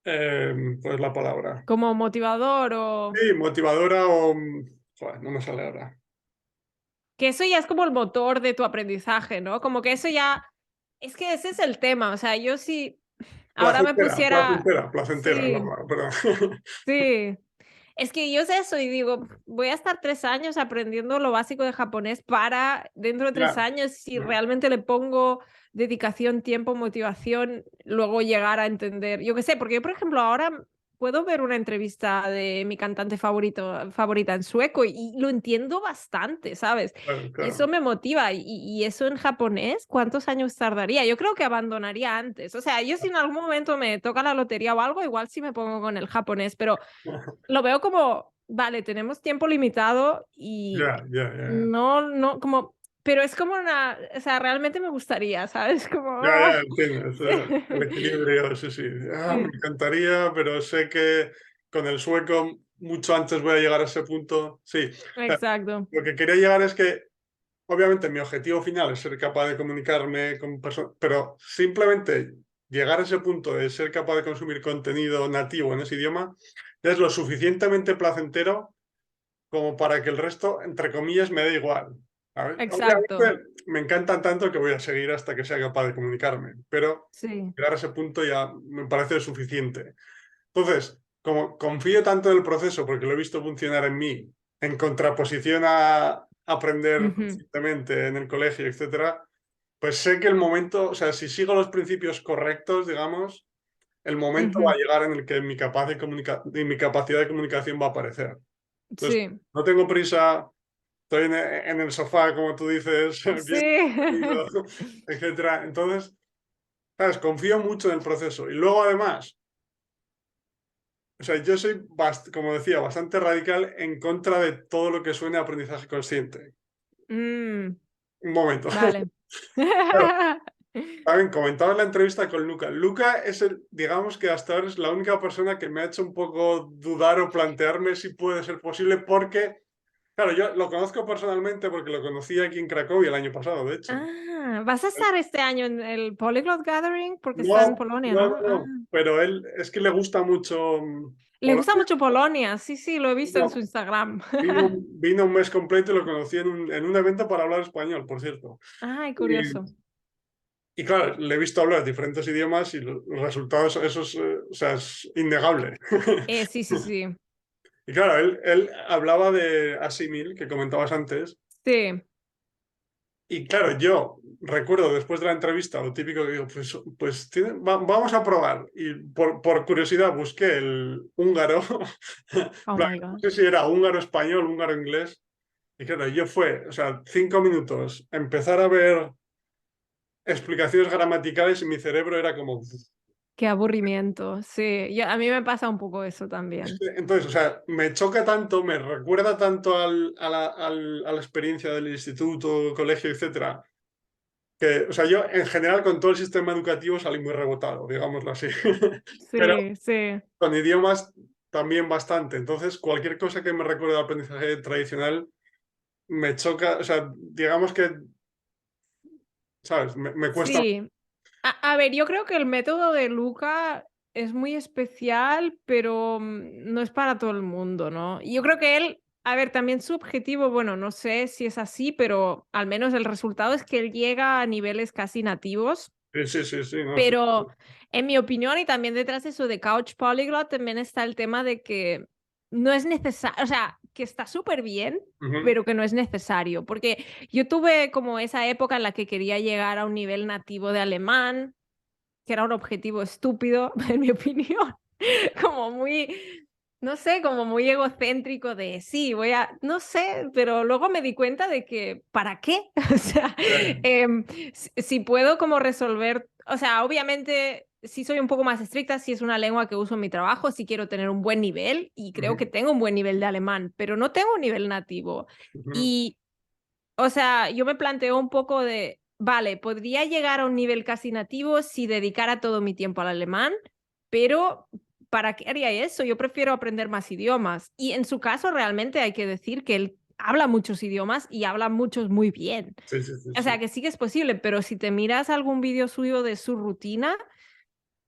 ¿cuál es la palabra? Como motivador o... Sí, motivadora o... joder, no me sale ahora. Que eso ya es como el motor de tu aprendizaje, ¿no? Como que eso ya... Es que ese es el tema, o sea, yo sí ahora me Placentera, pusiera... placentera, placentera, Sí, perdón. sí. Es que yo sé eso y digo, voy a estar 3 años aprendiendo lo básico de japonés para dentro de tres Ya, años, si no, realmente le pongo dedicación, tiempo, motivación, luego llegar a entender. Yo qué sé, porque yo, por ejemplo, ahora puedo ver una entrevista de mi cantante favorita en sueco y lo entiendo bastante, ¿sabes? claro, Y eso claro. me motiva. Y eso en japonés, ¿cuántos años tardaría? Yo creo que abandonaría antes. O sea, yo si en algún momento me toca la lotería o algo, igual sí me pongo con el japonés, pero lo veo como, vale, tenemos tiempo limitado y Ya, ya, ya. no, como pero es como una, o sea, realmente me gustaría, ¿sabes? Como, Ya, entiendo. sí. El equilibrio, sí, sí. Me Sí, encantaría, pero sé que con el sueco mucho antes voy a llegar a ese punto. Sí, o sea, exacto. lo que quería llegar es que, obviamente, mi objetivo final es ser capaz de comunicarme con personas, pero simplemente llegar a ese punto de ser capaz de consumir contenido nativo en ese idioma ya es lo suficientemente placentero como para que el resto, entre comillas, me dé igual. ¿Sabes? Exacto. Obviamente me encantan tanto que voy a seguir hasta que sea capaz de comunicarme, pero Sí. llegar a ese punto ya me parece suficiente. Entonces, como confío tanto en el proceso porque lo he visto funcionar en mí, en contraposición a aprender Ujú, recientemente en el colegio, etcétera, pues sé que el momento, o sea, si sigo los principios correctos, digamos, el momento va ujú. a llegar en el que mi capacidad de comunicación va a aparecer. Entonces, Sí. no tengo prisa, estoy en el sofá, como tú dices, bien Sí. dormido, etcétera. Entonces, ¿sabes? Confío mucho en el proceso. Y luego, además, o sea, yo soy, como decía, bastante radical en contra de todo lo que suene a aprendizaje consciente. Mm, Un momento. vale. Claro, también comentaba en la entrevista con Luca. Luca es el, digamos que hasta ahora es la única persona que me ha hecho un poco dudar o plantearme si puede ser posible, porque, claro, yo lo conozco personalmente porque lo conocí aquí en Cracovia el año pasado, de hecho. Ah, ¿vas a estar este año en el Polyglot Gathering? Porque está en No, Polonia, no, ¿no? Ah. no, pero él es que le gusta mucho Le gusta Polonia. mucho Polonia, sí, sí, lo he visto en su Vino, Instagram. vino un mes completo y lo conocí en un evento para hablar español, por cierto. Ay, Y, curioso. y claro, le he visto hablar diferentes idiomas y los resultados, eso es, o sea, es innegable. Sí, sí, sí. Y claro, él hablaba de Asimil, que comentabas antes. Sí. Y claro, yo recuerdo después de la entrevista lo típico que digo, pues vamos a probar. Y por curiosidad busqué el húngaro. Oh Plan, my no God. sé si era húngaro español, húngaro inglés. Y claro, yo fue, o sea, 5 minutos, empezar a ver explicaciones gramaticales y mi cerebro era como... Qué aburrimiento. Sí, a mí me pasa un poco eso también. Entonces, o sea, me choca tanto, me recuerda tanto a la experiencia del instituto, colegio, etcétera, que, o sea, yo en general con todo el sistema educativo salí muy rebotado, digámoslo así. Pero Sí, sí. con idiomas también bastante. Entonces, cualquier cosa que me recuerde al aprendizaje tradicional me choca, o sea, digamos que, ¿sabes? Me cuesta. Sí. A ver, yo creo que el método de Luca es muy especial, pero no es para todo el mundo, ¿no? Y yo creo que él, a ver, también su objetivo, bueno, no sé si es así, pero al menos el resultado es que él llega a niveles casi nativos. Sí, sí, sí, sí, no sé. Pero en mi opinión, y también detrás de eso de Couch Polyglot, también está el tema de que no es necesario, o sea, que está súper bien, Ujú. pero que no es necesario, porque yo tuve como esa época en la que quería llegar a un nivel nativo de alemán, que era un objetivo estúpido, en mi opinión, como muy, no sé, como muy egocéntrico de sí, voy a, no sé, pero luego me di cuenta de que, ¿para qué? O sea, si puedo como resolver, o sea, obviamente sí soy un poco más estricta, si es una lengua que uso en mi trabajo, sí quiero tener un buen nivel y creo que Ujú, tengo un buen nivel de alemán, pero no tengo un nivel nativo. ujú. Y, o sea, yo me planteo un poco de, vale, podría llegar a un nivel casi nativo si dedicara todo mi tiempo al alemán, pero ¿para qué haría eso? Yo prefiero aprender más idiomas. Y en su caso, realmente hay que decir que él habla muchos idiomas y habla muchos muy bien. Sí, sí, sí, O sea, sí. que sí que es posible, pero si te miras algún vídeo suyo de su rutina,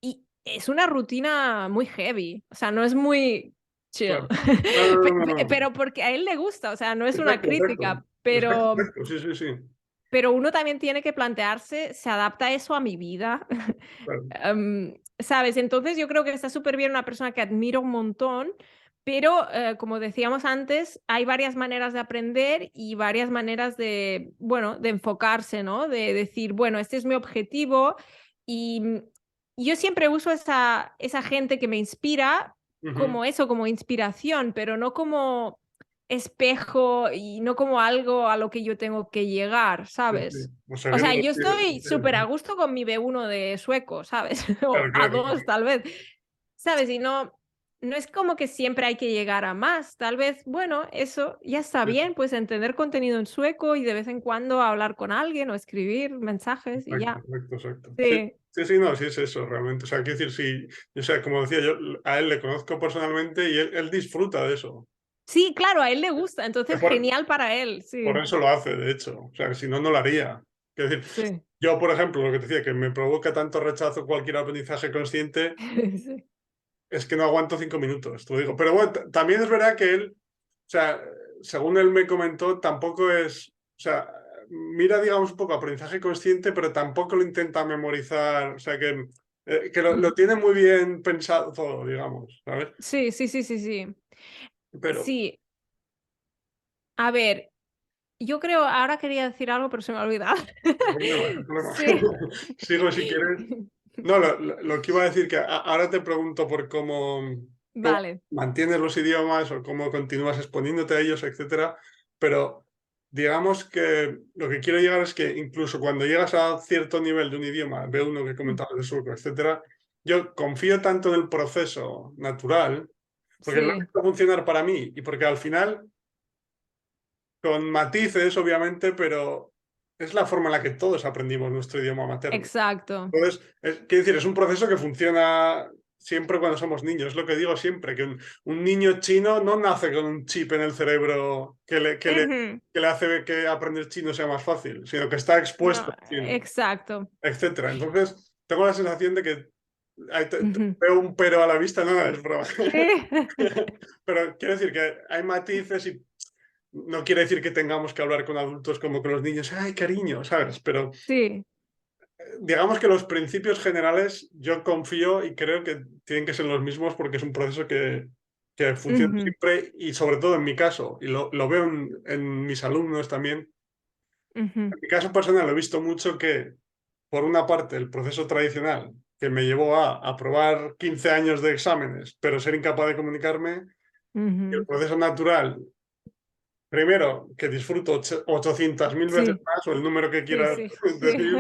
y es una rutina muy heavy, o sea, no es muy chill, Claro. No, no, no, no, no. pero porque a él le gusta, o sea, no es una Exacto, exacto. crítica, Exacto, pero exacto. Sí, sí, sí. uno también tiene que plantearse, ¿se adapta eso a mi vida? Claro. ¿Sabes? Entonces yo creo que está súper bien una persona que admiro un montón, pero como decíamos antes, hay varias maneras de aprender y varias maneras de, bueno, de enfocarse, ¿no? De decir, bueno, este es mi objetivo y yo siempre uso esa gente que me inspira Ujú. como eso, como inspiración, pero no como espejo y no como algo a lo que yo tengo que llegar, Sí, sí. ¿sabes? O sea, O que sea, no, yo sí, estoy sí, súper a sí. gusto con mi B1 de sueco, ¿sabes? O Claro, claro, A2 claro. tal vez, ¿sabes? Y no, no es como que siempre hay que llegar a más. Tal vez, bueno, eso ya está Sí, bien, pues entender contenido en sueco y de vez en cuando hablar con alguien o escribir mensajes y exacto, ya. exacto, exacto. Sí, Sí, sí, sí, no, sí es eso realmente. O sea, quiero decir, sí, o sea, como decía yo, a él le conozco personalmente y él disfruta de eso. sí, claro, a él le gusta, entonces Por, genial para él, por sí, eso lo hace, de hecho. O sea, que si no, no lo haría. Quiero decir, sí. yo, por ejemplo, lo que te decía, que me provoca tanto rechazo cualquier aprendizaje consciente, Sí. es que no aguanto 5 minutos, te lo digo. Pero bueno, también es verdad que él, o sea, según él me comentó, tampoco es, o sea, mira, digamos, un poco aprendizaje consciente, pero tampoco lo intenta memorizar, o sea, que lo tiene muy bien pensado todo, digamos, ¿sabes? Sí, sí, sí, sí, sí. Pero, Sí, a ver, yo creo, ahora quería decir algo, pero se me ha olvidado. no hay problema. Sí. Sigo si quieres. No, lo que iba a decir, que ahora te pregunto por cómo Vale. mantienes los idiomas o cómo continúas exponiéndote a ellos, etcétera, pero digamos que lo que quiero llegar es que incluso cuando llegas a cierto nivel de un idioma, B1 que comentabas de sueco, etcétera, yo confío tanto en el proceso natural, porque lo he Sí, visto funcionar para mí y porque al final, con matices, obviamente, pero es la forma en la que todos aprendimos nuestro idioma materno. exacto. Entonces, quiero decir, es un proceso que funciona siempre cuando somos niños. Es lo que digo siempre, que un niño chino no nace con un chip en el cerebro Ujú. que le hace que aprender chino sea más fácil, sino que está expuesto No, al chino, exacto. etcétera. Entonces, tengo la sensación de que Ujú. veo un pero a la vista, no, no, es broma. Sí. Pero quiero decir que hay matices y no quiere decir que tengamos que hablar con adultos como con los niños, ay, cariño, ¿sabes? Pero Sí. digamos que los principios generales yo confío y creo que tienen que ser los mismos porque es un proceso que funciona Ujú, siempre y sobre todo en mi caso, y lo veo en mis alumnos también. ujú, En mi caso personal lo he visto mucho que, por una parte, el proceso tradicional que me llevó a aprobar 15 años de exámenes, pero ser incapaz de comunicarme, y el ujú. proceso natural, primero, que disfruto 800.000 veces Sí, más, o el número que sí, quieras sí, sí. decir.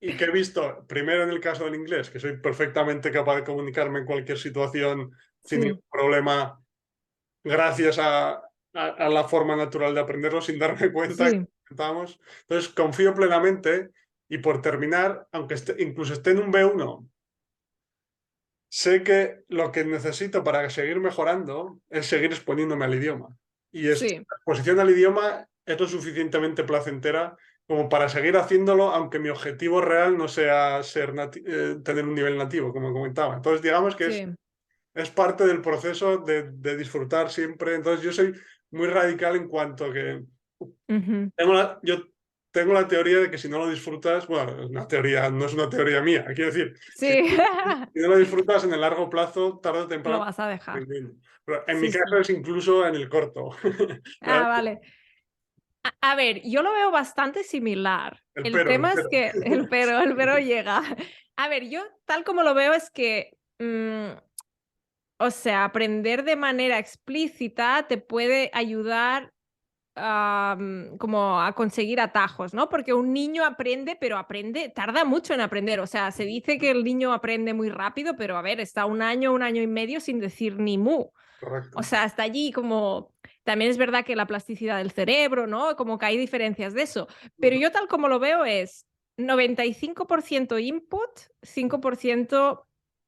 Y que he visto, primero en el caso del inglés, que soy perfectamente capaz de comunicarme en cualquier situación sin ningún Sí, problema, gracias a la forma natural de aprenderlo sin darme cuenta que sí. estamos. Entonces, confío plenamente y por terminar, aunque incluso esté en un B1, sé que lo que necesito para seguir mejorando es seguir exponiéndome al idioma. Y Sí, la exposición al idioma es lo suficientemente placentera como para seguir haciéndolo, aunque mi objetivo real no sea tener un nivel nativo, como comentaba. Entonces, digamos que sí. es parte del proceso de disfrutar siempre. Entonces, yo soy muy radical en cuanto a que Ujú. yo tengo la teoría de que si no lo disfrutas, bueno, es una teoría, no es una teoría mía, quiero decir, si Sí. si no lo disfrutas en el largo plazo, tarde o Lo temprano. vas a dejar. Pero en mi Sí, caso sí. es incluso en el corto. Ah, vale. A ver, yo lo veo bastante similar. El El pero, el tema es pero. que el pero llega. A ver, yo tal como lo veo es que, o sea, aprender de manera explícita te puede ayudar como a conseguir atajos, ¿no? Porque un niño aprende, pero aprende, tarda mucho en aprender. O sea, se dice que el niño aprende muy rápido, pero a ver, está un año y medio sin decir ni mu. O Correcto. sea, hasta allí como... También es verdad que la plasticidad del cerebro, ¿no? Como que hay diferencias de eso. Pero yo tal como lo veo es 95% input, 5%,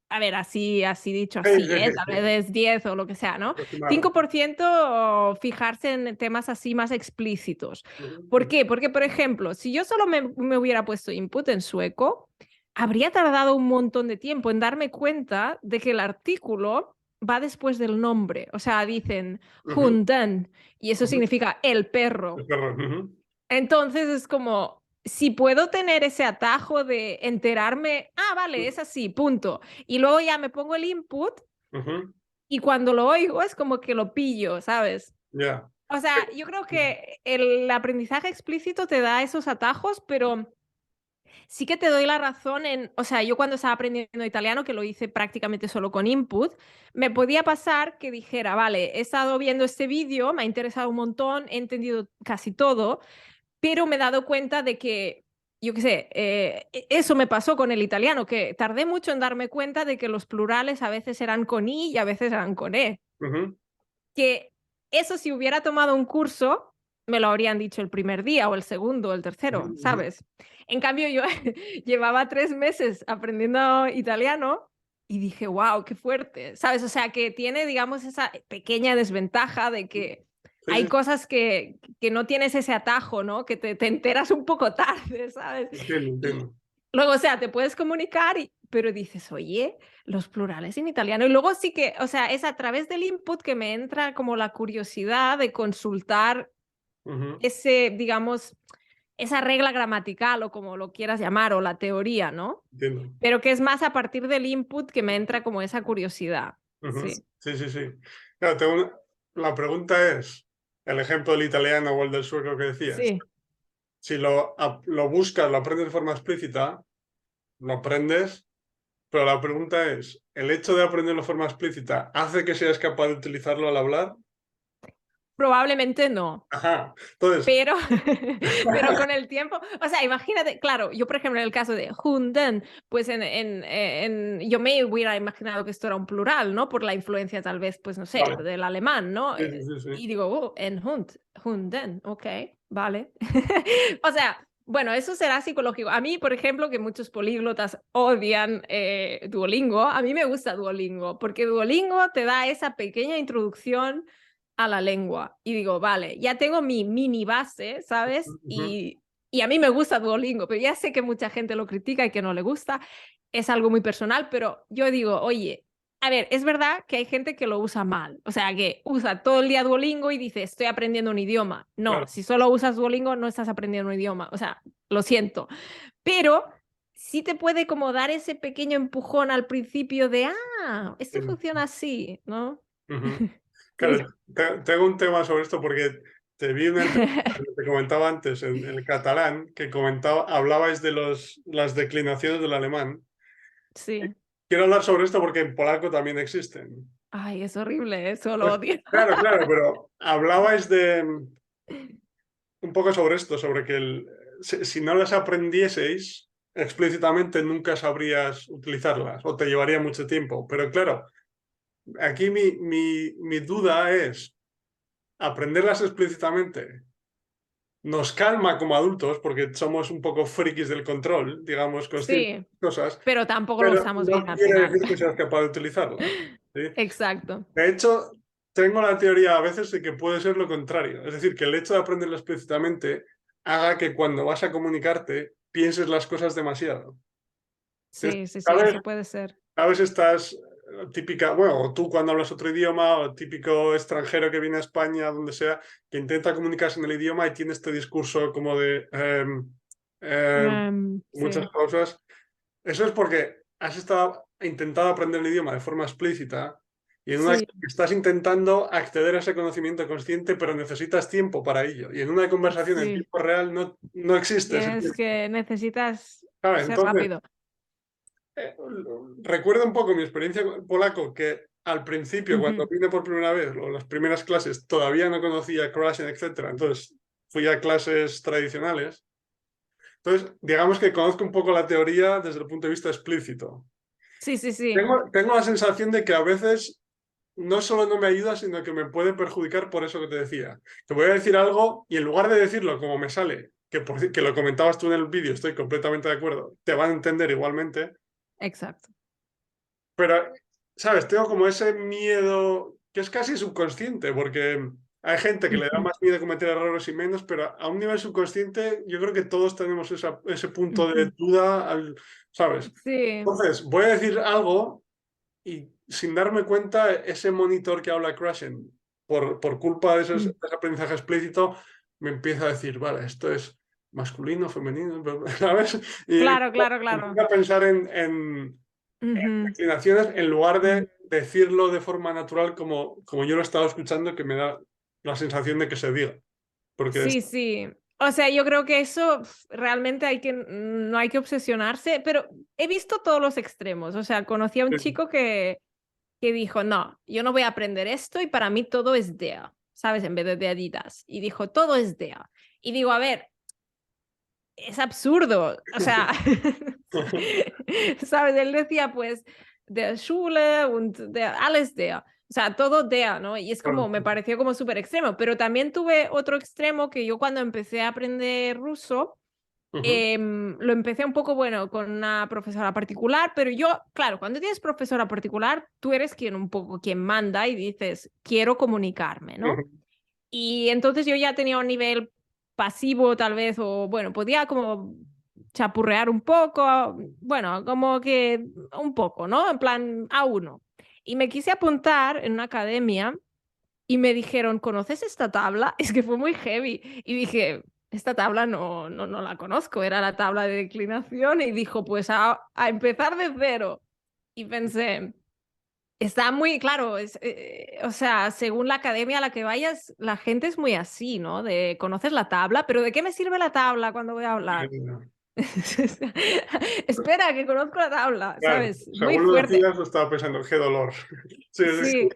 a ver, así dicho Sí, así, sí, ¿eh? sí, Tal sí. vez es 10 o lo que sea, ¿no? Aproximado. 5% fijarse en temas así más explícitos. ¿Por qué? Porque, por ejemplo, si yo solo me hubiera puesto input en sueco, habría tardado un montón de tiempo en darme cuenta de que el artículo va después del nombre. O sea, dicen Ujú, hunden y eso ujú. significa el El perro. perro. Ujú, Entonces es como, si puedo tener ese atajo de enterarme, ah, vale, es así, punto. Y luego ya me pongo el input ujú. y cuando lo oigo es como que lo pillo, ¿sabes? Ya. O sea, yo creo que el aprendizaje explícito te da esos atajos, pero sí que te doy la razón en, o sea, yo cuando estaba aprendiendo italiano, que lo hice prácticamente solo con input, me podía pasar que dijera, vale, he estado viendo este vídeo, me ha interesado un montón, he entendido casi todo, pero me he dado cuenta de que yo qué sé, eso me pasó con el italiano, que tardé mucho en darme cuenta de que los plurales a veces eran con i y a veces eran con e. Ujú, Que eso si hubiera tomado un curso, me lo habrían dicho el primer día o el segundo o el ujú, tercero, ujú. ¿sabes? En cambio, yo llevaba 3 meses aprendiendo italiano y dije, wow, qué fuerte, ¿sabes? O sea, que tiene, digamos, esa pequeña desventaja de que Sí, hay sí, cosas que no tienes ese atajo, ¿no? Que te enteras un poco tarde, ¿sabes? entiendo, Y entiendo. luego, o sea, te puedes comunicar, pero dices, oye, los plurales en italiano. Y luego sí que, o sea, es a través del input que me entra como la curiosidad de consultar Ujú, ese, digamos, esa regla gramatical o como lo quieras llamar, o la teoría, ¿no? entiendo. Pero que es más a partir del input que me entra como esa curiosidad. Ujú. Sí, Sí, sí, sí. Claro, la pregunta es, el ejemplo del italiano o el del sueco que decías, sí. si lo buscas, lo aprendes de forma explícita, lo aprendes, pero la pregunta es, ¿el hecho de aprenderlo de forma explícita hace que seas capaz de utilizarlo al hablar? Probablemente no. Ajá. Entonces, Pero, pero con el tiempo, o sea, imagínate, claro, yo por ejemplo en el caso de Hunden, pues yo me hubiera imaginado que esto era un plural, ¿no? Por la influencia tal vez, pues no sé, vale. del alemán, ¿no? Sí, sí, sí, sí. Y digo, oh, en Hunden, ok, vale. O sea, bueno, eso será psicológico. A mí, por ejemplo, que muchos políglotas odian Duolingo, a mí me gusta Duolingo, porque Duolingo te da esa pequeña introducción a la lengua y digo, vale, ya tengo mi mini base, ¿sabes? Ujú. Y a mí me gusta Duolingo, pero ya sé que mucha gente lo critica y que no le gusta, es algo muy personal, pero yo digo, oye, a ver, es verdad que hay gente que lo usa mal, o sea, que usa todo el día Duolingo y dice, estoy aprendiendo un idioma. No, Claro. si solo usas Duolingo, no estás aprendiendo un idioma, o sea, lo siento, pero sí te puede como dar ese pequeño empujón al principio de, esto Sí. funciona así, ¿no? Ujú. Sí. Claro, tengo un tema sobre esto porque te vi una entrevista que te comentaba antes en el catalán, que hablabais de las declinaciones del alemán. Sí. Quiero hablar sobre esto porque en polaco también existen. Ay, es horrible, eso lo Pues odio. claro, claro, pero hablabais de un poco sobre esto, sobre que si no las aprendieseis explícitamente nunca sabrías utilizarlas o te llevaría mucho tiempo. Pero claro, aquí mi duda es, aprenderlas explícitamente nos calma como adultos porque somos un poco frikis del control, digamos, conscientes Sí, de cosas, pero tampoco lo pero usamos no bien al quiere final. decir que seas capaz de utilizarlas, ¿sí? Exacto. De hecho, tengo la teoría a veces de que puede ser lo contrario. Es decir, que el hecho de aprenderlo explícitamente haga que cuando vas a comunicarte pienses las cosas demasiado. Entonces, Sí, sí, sí, ¿sabes? eso puede ser. ¿Sabes? Estás típica, bueno, o tú cuando hablas otro idioma, o típico extranjero que viene a España, donde sea, que intenta comunicarse en el idioma y tiene este discurso como de muchas Sí, cosas. Eso es porque has intentado aprender el idioma de forma explícita y en una sí, estás intentando acceder a ese conocimiento consciente, pero necesitas tiempo para ello. Y en una conversación en sí. tiempo real no existe ese Tienes tiempo. que necesitas ¿Sabes? ser Entonces, rápido. eh, recuerdo un poco mi experiencia con polaco, que al principio, cuando Ujú. vine por primera vez, o las primeras clases, todavía no conocía Croatian, etcétera. Entonces, fui a clases tradicionales. Entonces, digamos que conozco un poco la teoría desde el punto de vista explícito. Sí, sí, sí. Tengo la sensación de que a veces no solo no me ayuda, sino que me puede perjudicar por eso que te decía. Te voy a decir algo y en lugar de decirlo como me sale, que lo comentabas tú en el vídeo, estoy completamente de acuerdo, te van a entender igualmente, Exacto. pero, ¿sabes? Tengo como ese miedo que es casi subconsciente, porque hay gente que le da Ujú, más miedo cometer errores y menos, pero a un nivel subconsciente yo creo que todos tenemos ese punto de ujú. duda, ¿sabes? Sí, Entonces, voy a decir algo y sin darme cuenta, ese monitor que habla Crashen, por culpa de mm, ese aprendizaje explícito, me empieza a decir, vale, esto es masculino, femenino, ¿sabes? Y claro, claro, claro. empiezo a pensar en Ujú, declinaciones en lugar mm. de decirlo de forma natural como yo lo he estado escuchando, que me da la sensación de que se diga. Porque Sí, sí. O sea, yo creo que eso realmente no hay que obsesionarse, pero he visto todos los extremos. O sea, conocí a un chico que dijo, no, yo no voy a aprender esto y para mí todo es DEA, ¿sabes? En vez de Adidas. Y dijo, todo es DEA. Y digo, a ver, es absurdo. O sea, ¿sabes? Él decía, pues, der Schule und der alles der. O sea, todo der, ¿no? Y es como, me pareció como súper extremo. Pero también tuve otro extremo que yo cuando empecé a aprender ruso, lo empecé un poco, bueno, con una profesora particular, pero yo, claro, cuando tienes profesora particular, tú eres quien un poco quien manda y dices, quiero comunicarme, ¿no? Y entonces yo ya tenía un nivel pasivo tal vez, o bueno, podía como chapurrear un poco, bueno, como que un poco, ¿no? En plan A1. Y me quise apuntar en una academia y me dijeron, ¿conoces esta tabla? Es que fue muy heavy. Y dije, esta tabla no la conozco, era la tabla de declinación y dijo, pues a empezar de cero. Y pensé, está muy claro, o sea, según la academia a la que vayas, la gente es muy así, ¿no? De conoces la tabla, pero ¿de qué me sirve la tabla cuando voy a hablar? Espera, que conozco la tabla, Claro, ¿sabes? Muy según lo fuerte. decías, estaba pensando, qué dolor. Sí, sí, Sí,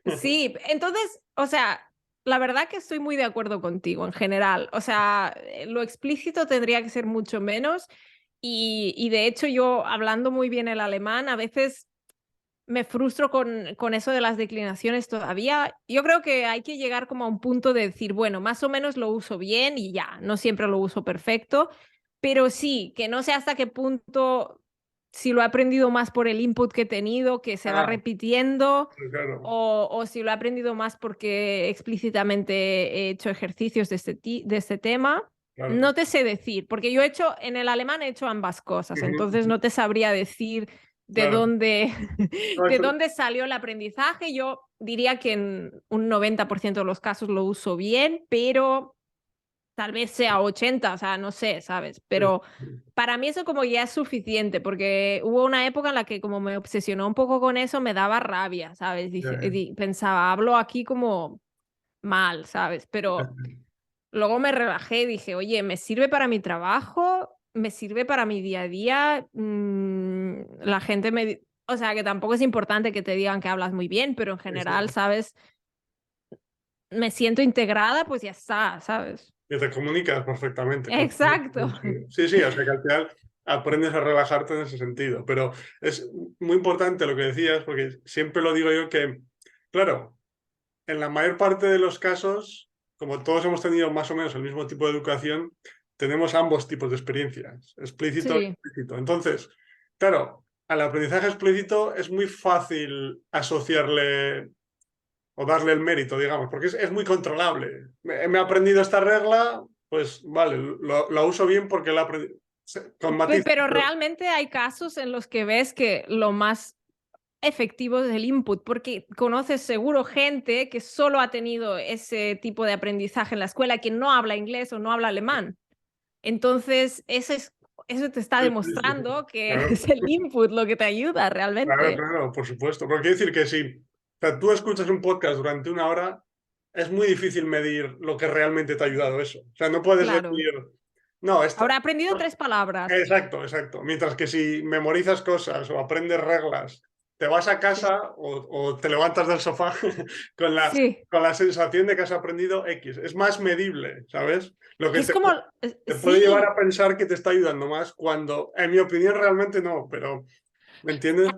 sí. sí. Entonces, o sea, la verdad que estoy muy de acuerdo contigo en general. O sea, lo explícito tendría que ser mucho menos. Y de hecho, yo hablando muy bien el alemán, a veces me frustro con eso de las declinaciones todavía. Yo creo que hay que llegar como a un punto de decir, bueno, más o menos lo uso bien y ya, no siempre lo uso perfecto, pero sí, que no sé hasta qué punto, si lo he aprendido más por el input que he tenido, que se va Ah, repitiendo, claro, o si lo he aprendido más porque explícitamente he hecho ejercicios de este tema. claro. No te sé decir, porque yo he hecho, en el alemán he hecho ambas cosas, entonces Ujú, no te sabría decir de claro. dónde, No, de dónde salió el aprendizaje. Yo diría que en un 90% de los casos lo uso bien, pero tal vez sea 80, o sea, no sé, ¿sabes? Pero para mí eso como ya es suficiente, porque hubo una época en la que como me obsesionó un poco con eso, me daba rabia, ¿sabes? ya, ya, Pensaba, hablo aquí como mal, ¿sabes? Pero luego me relajé y dije, oye, ¿me sirve para mi trabajo? ¿Me sirve para mi día a día? La gente me... O sea, que tampoco es importante que te digan que hablas muy bien, pero en sí, general, sí. ¿sabes? Me siento integrada, pues ya está, ¿sabes? Que te comunicas perfectamente. Exacto. Sí, sí, o sea que al final aprendes a relajarte en ese sentido. Pero es muy importante lo que decías, porque siempre lo digo yo que, claro, en la mayor parte de los casos, como todos hemos tenido más o menos el mismo tipo de educación, tenemos ambos tipos de experiencias, explícito e Sí, implícito. Entonces, claro, al aprendizaje explícito es muy fácil asociarle o darle el mérito, digamos, porque es muy controlable. Me he aprendido esta regla, pues vale, lo uso bien porque la aprendí con matices. pero realmente hay casos en los que ves que lo más efectivo es el input, porque conoces seguro gente que solo ha tenido ese tipo de aprendizaje en la escuela, que no habla inglés o no habla alemán. Entonces, eso te está Sí, sí, sí, demostrando que claro. es el input lo que te ayuda Claro, realmente. claro, por supuesto. Porque quiere decir que si o sea, tú escuchas un podcast durante una hora, es muy difícil medir lo que realmente te ha ayudado eso. O sea, no puedes Claro. decir, no, Habrá aprendido 3 palabras. Exacto, exacto. Mientras que si memorizas cosas o aprendes reglas, te vas a Sí. casa o te levantas del sofá con Sí. con la sensación de que has aprendido X. Es más medible, ¿sabes? Lo que Es como, te puede llevar sí, a pensar que te está ayudando más cuando, en mi opinión, realmente no, pero ¿me entiendes?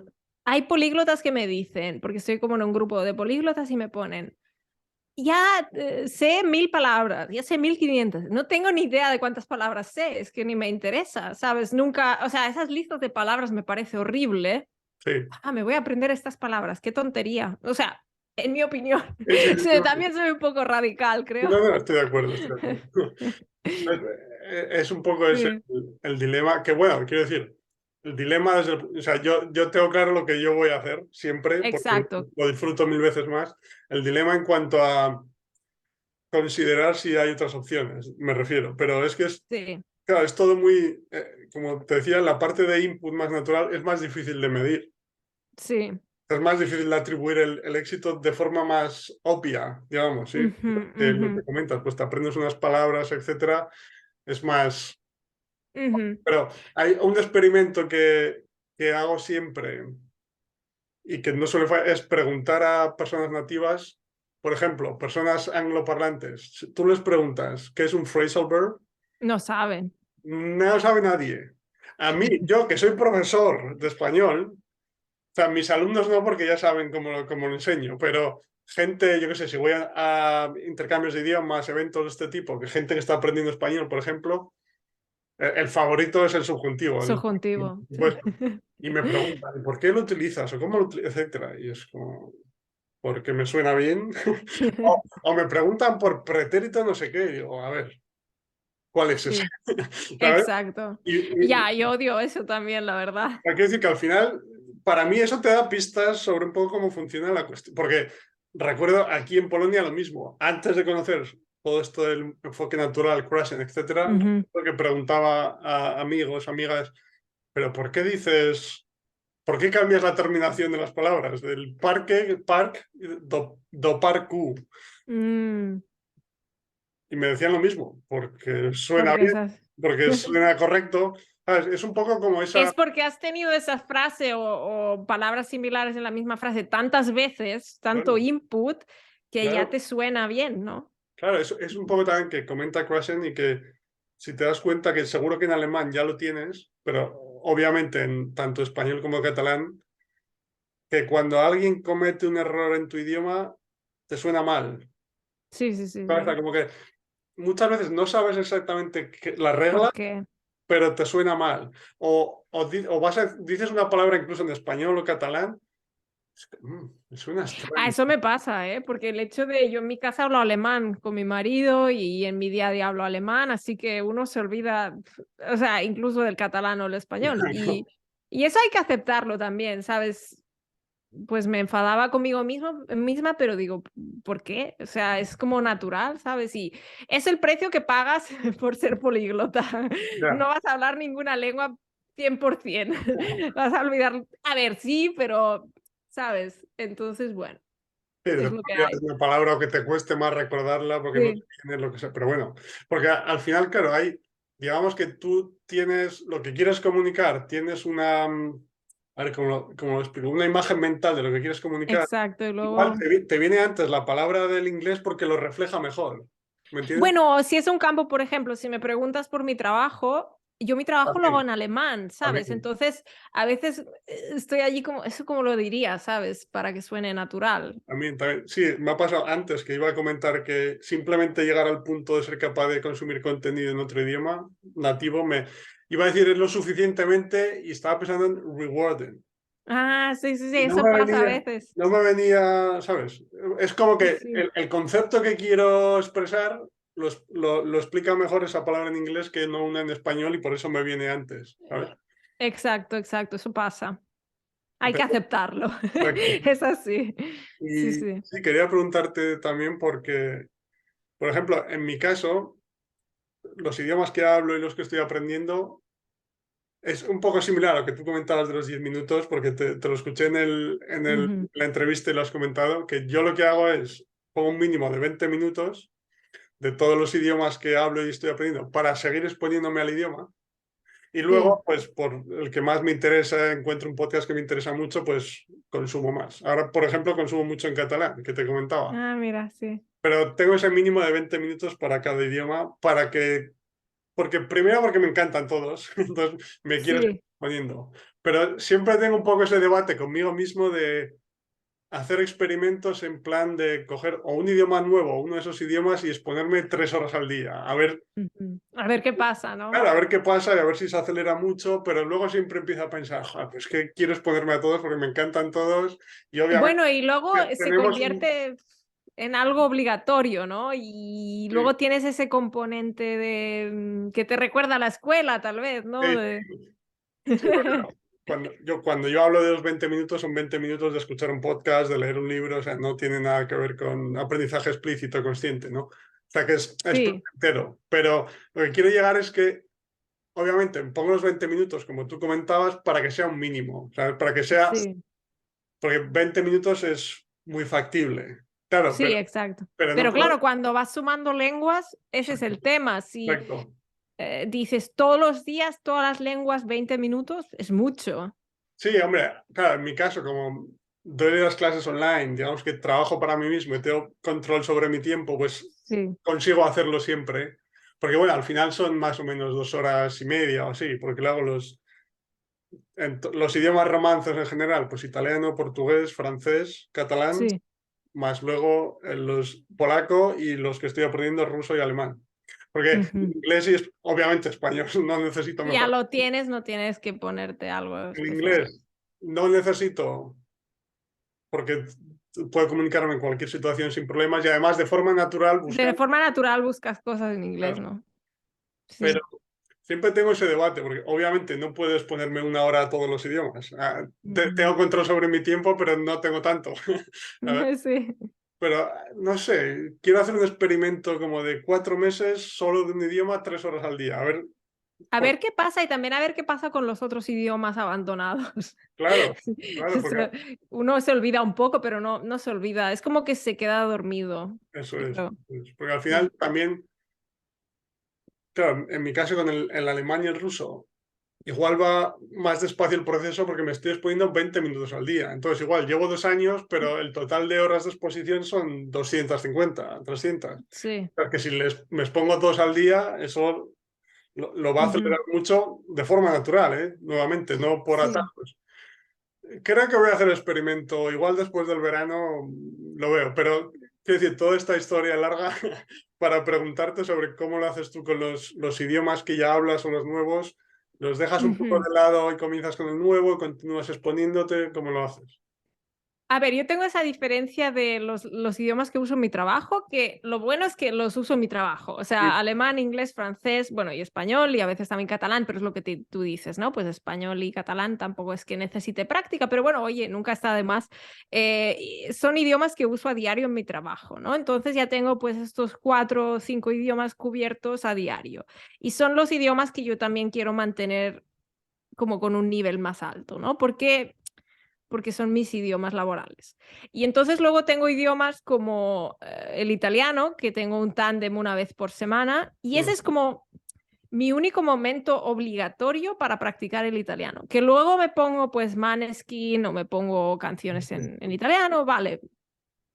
hay políglotas que me dicen, porque estoy como en un grupo de políglotas y me ponen, ya sé 1.000 palabras, ya sé 1.500. No tengo ni idea de cuántas palabras sé, es que ni me interesa, ¿sabes? Nunca, o sea, esas listas de palabras me parece horrible. Sí. Ah, me voy a aprender estas palabras, qué tontería. O sea, en mi opinión, Sí, sí, sí, sí, no, también soy un poco radical, creo. no, no, estoy de acuerdo, estoy de acuerdo. Es un poco ese Sí, el dilema, que bueno, quiero decir, el dilema desde o sea, yo tengo claro lo que yo voy a hacer siempre, porque exacto. lo disfruto mil veces más. El dilema en cuanto a considerar si hay otras opciones, me refiero, pero es que Sí, claro, es todo muy, como te decía, la parte de input más natural es más difícil de medir. sí. Es más difícil de atribuir el éxito de forma más obvia, digamos, ¿sí? Ujú, Lo ujú, que comentas, pues te aprendes unas palabras, etcétera, es más... ujú. Pero hay un experimento que hago siempre y que no suele fallar, es preguntar a personas nativas, por ejemplo, personas angloparlantes. Si tú les preguntas qué es un phrasal verb, No saben. no lo sabe nadie. A mí, yo que soy profesor de español, o sea, mis alumnos no porque ya saben cómo lo enseño, pero gente, yo qué sé, si voy a intercambios de idiomas, eventos de este tipo, que gente que está aprendiendo español, por ejemplo, el favorito es el subjuntivo, Subjuntivo. por supuesto. Y me preguntan, ¿por qué lo utilizas? ¿O cómo lo utilizas? Etcétera. Y es como, porque me suena bien. O me preguntan por pretérito no sé qué. Y digo, a ver, ¿cuál es ese? Sí, ¿Sabes? exacto. Y Ya, yo odio eso también, la verdad. quiero decir que al final, para mí eso te da pistas sobre un poco cómo funciona la cuestión. Porque recuerdo aquí en Polonia lo mismo. Antes de conocer todo esto del enfoque natural, Krashen, etcétera, Ujú. lo que preguntaba a amigos, amigas, ¿pero por qué dices, por qué cambias la terminación de las palabras? Del parque, park, do parku. Mm, Y me decían lo mismo, porque suena porque bien, esas... porque suena correcto. ¿Sabes? Es un poco como Es esa... porque has tenido esa frase o palabras similares en la misma frase tantas veces, tanto Claro, input, que ya claro, te suena bien, ¿no? claro, es un poco también que comenta Krashen y que si te das cuenta que seguro que en alemán ya lo tienes, pero obviamente en tanto español como catalán, que cuando alguien comete un error en tu idioma, te suena mal. Sí, sí, sí, ¿Sabes? O sea, sí. como que muchas veces no sabes exactamente la regla, Porque pero te suena mal. O dices una palabra incluso en español o catalán, me suena a extraño. eso me pasa, ¿eh? Porque el hecho de yo en mi casa hablo alemán con mi marido y en mi día a día hablo alemán, así que uno se olvida, o sea, incluso del catalán o el español. Y eso hay que aceptarlo también, ¿sabes? Pues me enfadaba conmigo misma, pero digo, ¿por qué? O sea, es como natural, ¿sabes? Y es el precio que pagas por ser políglota. No Ya. vas a hablar ninguna lengua 100%. Vas a olvidar, a ver, sí, pero, ¿sabes? Entonces, bueno, Sí, es después lo que ya hay. es una palabra o que te cueste más recordarla porque no te Sí, viene lo que sea. Pero bueno, porque al final, claro, digamos que tú tienes lo que quieres comunicar, tienes a ver, cómo lo explico, una imagen mental de lo que quieres comunicar. exacto. Y Igual luego, te viene antes la palabra del inglés porque lo refleja mejor. ¿Me entiendes? bueno, si es un campo, por ejemplo, si me preguntas por mi trabajo, yo mi trabajo lo hago También, en alemán, ¿sabes? también. Entonces, a veces estoy allí como, eso como lo diría, ¿sabes? Para que suene natural. También, también. Sí, me ha pasado antes que iba a comentar que simplemente llegar al punto de ser capaz de consumir contenido en otro idioma nativo me iba a decir es lo suficientemente y estaba pensando en rewarding. Ah, sí, sí, sí, Y eso pasa a veces. no me venía, ¿sabes? Es como Sí, que sí. el concepto que quiero expresar lo explica mejor esa palabra en inglés que no una en español y por eso me viene antes, ¿sabes? Exacto, exacto, eso pasa. Hay que aceptarlo. Perfecto. Es así. Sí, Y sí. sí, quería preguntarte también porque, por ejemplo, en mi caso, los idiomas que hablo y los que estoy aprendiendo es un poco similar a lo que tú comentabas de los 10 minutos, porque te lo escuché Ujú. la entrevista y lo has comentado, que yo lo que hago es pongo un mínimo de 20 minutos de todos los idiomas que hablo y estoy aprendiendo para seguir exponiéndome al idioma. Y Sí. luego, pues por el que más me interesa, encuentro un podcast que me interesa mucho, pues consumo más. Ahora, por ejemplo, consumo mucho en catalán, que te comentaba. Ah, mira, sí. Pero tengo ese mínimo de 20 minutos para cada idioma, porque primero porque me encantan todos, entonces me quiero seguir Sí. poniendo. Pero siempre tengo un poco ese debate conmigo mismo de hacer experimentos en plan de coger o un idioma nuevo, uno de esos idiomas y exponerme 3 horas al día. A ver, Ujú. A ver qué pasa, ¿no? claro, a ver qué pasa y a ver si se acelera mucho, pero luego siempre empiezo a pensar, "Joder, pues que quiero exponerme a todos porque me encantan todos y obviamente Bueno, y luego se tenemos un... convierte en algo obligatorio, ¿no? Y Sí, luego tienes ese componente de que te recuerda a la escuela, tal vez, ¿no? sí, sí, porque cuando yo hablo de los 20 minutos, son 20 minutos de escuchar un podcast, de leer un libro, o sea, no tiene nada que ver con aprendizaje explícito consciente, ¿no? O sea, que es Sí, placentero. Pero lo que quiero llegar es que, obviamente, pongo los 20 minutos, como tú comentabas, para que sea un mínimo, ¿sabes? Para que sea, sí, porque 20 minutos es muy factible. Claro, sí, exacto. pero no Pero puedo... claro, cuando vas sumando lenguas, ese es el tema. Si Exacto. dices todos los días, todas las lenguas, 20 minutos, es mucho. Sí, hombre, claro, en mi caso, como doy las clases online, digamos que trabajo para mí mismo y tengo control sobre mi tiempo, pues Sí. consigo hacerlo siempre. Porque bueno, al final son más o menos 2 horas y media o así, porque luego los idiomas romances en general, pues italiano, portugués, francés, catalán, Sí. más luego los polaco y los que estoy aprendiendo ruso y alemán. Porque Ujú. inglés y obviamente español no necesito Si ya mejor. lo tienes, no tienes que ponerte algo El especial. inglés no necesito porque puedo comunicarme en cualquier situación sin problemas y además de forma natural De buscar. forma natural buscas cosas en inglés, ¿no? Pero Sí. siempre tengo ese debate porque obviamente no puedes ponerme 1 hora a todos los idiomas. Ujú. Tengo control sobre mi tiempo, pero no tengo tanto. A ver, Sí. pero no sé, quiero hacer un experimento como de 4 meses solo de un idioma, 3 horas al día. A ver, A por- ver qué pasa y también a ver qué pasa con los otros idiomas abandonados. claro, Sí, claro, o porque sea, uno se olvida un poco, pero no se olvida. Es como que se queda dormido, eso yo es. creo. Porque al Sí. final también, claro, en mi caso con el alemán y el ruso. Igual va más despacio el proceso porque me estoy exponiendo 20 minutos al día. Entonces, igual llevo 2 años, pero el total de horas de exposición son 250, 300. Sí. O sea, que si me expongo 2 al día, eso lo va a Ujú. acelerar mucho de forma natural, ¿eh? Nuevamente, no por Sí. atajos. Creo que voy a hacer el experimento. Igual después del verano lo veo, pero quiero decir, toda esta historia larga para preguntarte sobre cómo lo haces tú con los idiomas que ya hablas o los nuevos. ¿Los dejas un poco Ujú. de lado y comienzas con el nuevo y continúas exponiéndote? ¿Cómo lo haces? A ver, yo tengo esa diferencia de los idiomas que uso en mi trabajo, que lo bueno es que los uso en mi trabajo. O sea, alemán, inglés, francés, bueno, y español, y a veces también catalán, pero es lo que tú dices, ¿no? Pues español y catalán tampoco es que necesite práctica, pero bueno, oye, nunca está de más. Son idiomas que uso a diario en mi trabajo, ¿no? Entonces ya tengo pues estos 4 o 5 idiomas cubiertos a diario. Y son los idiomas que yo también quiero mantener como con un nivel más alto, ¿no? Porque son mis idiomas laborales. Y entonces luego tengo idiomas como el italiano, que tengo un tándem una vez por semana, y ese es Mm, como mi único momento obligatorio para practicar el italiano. Que luego me pongo pues Maneskin o me pongo canciones en italiano, vale,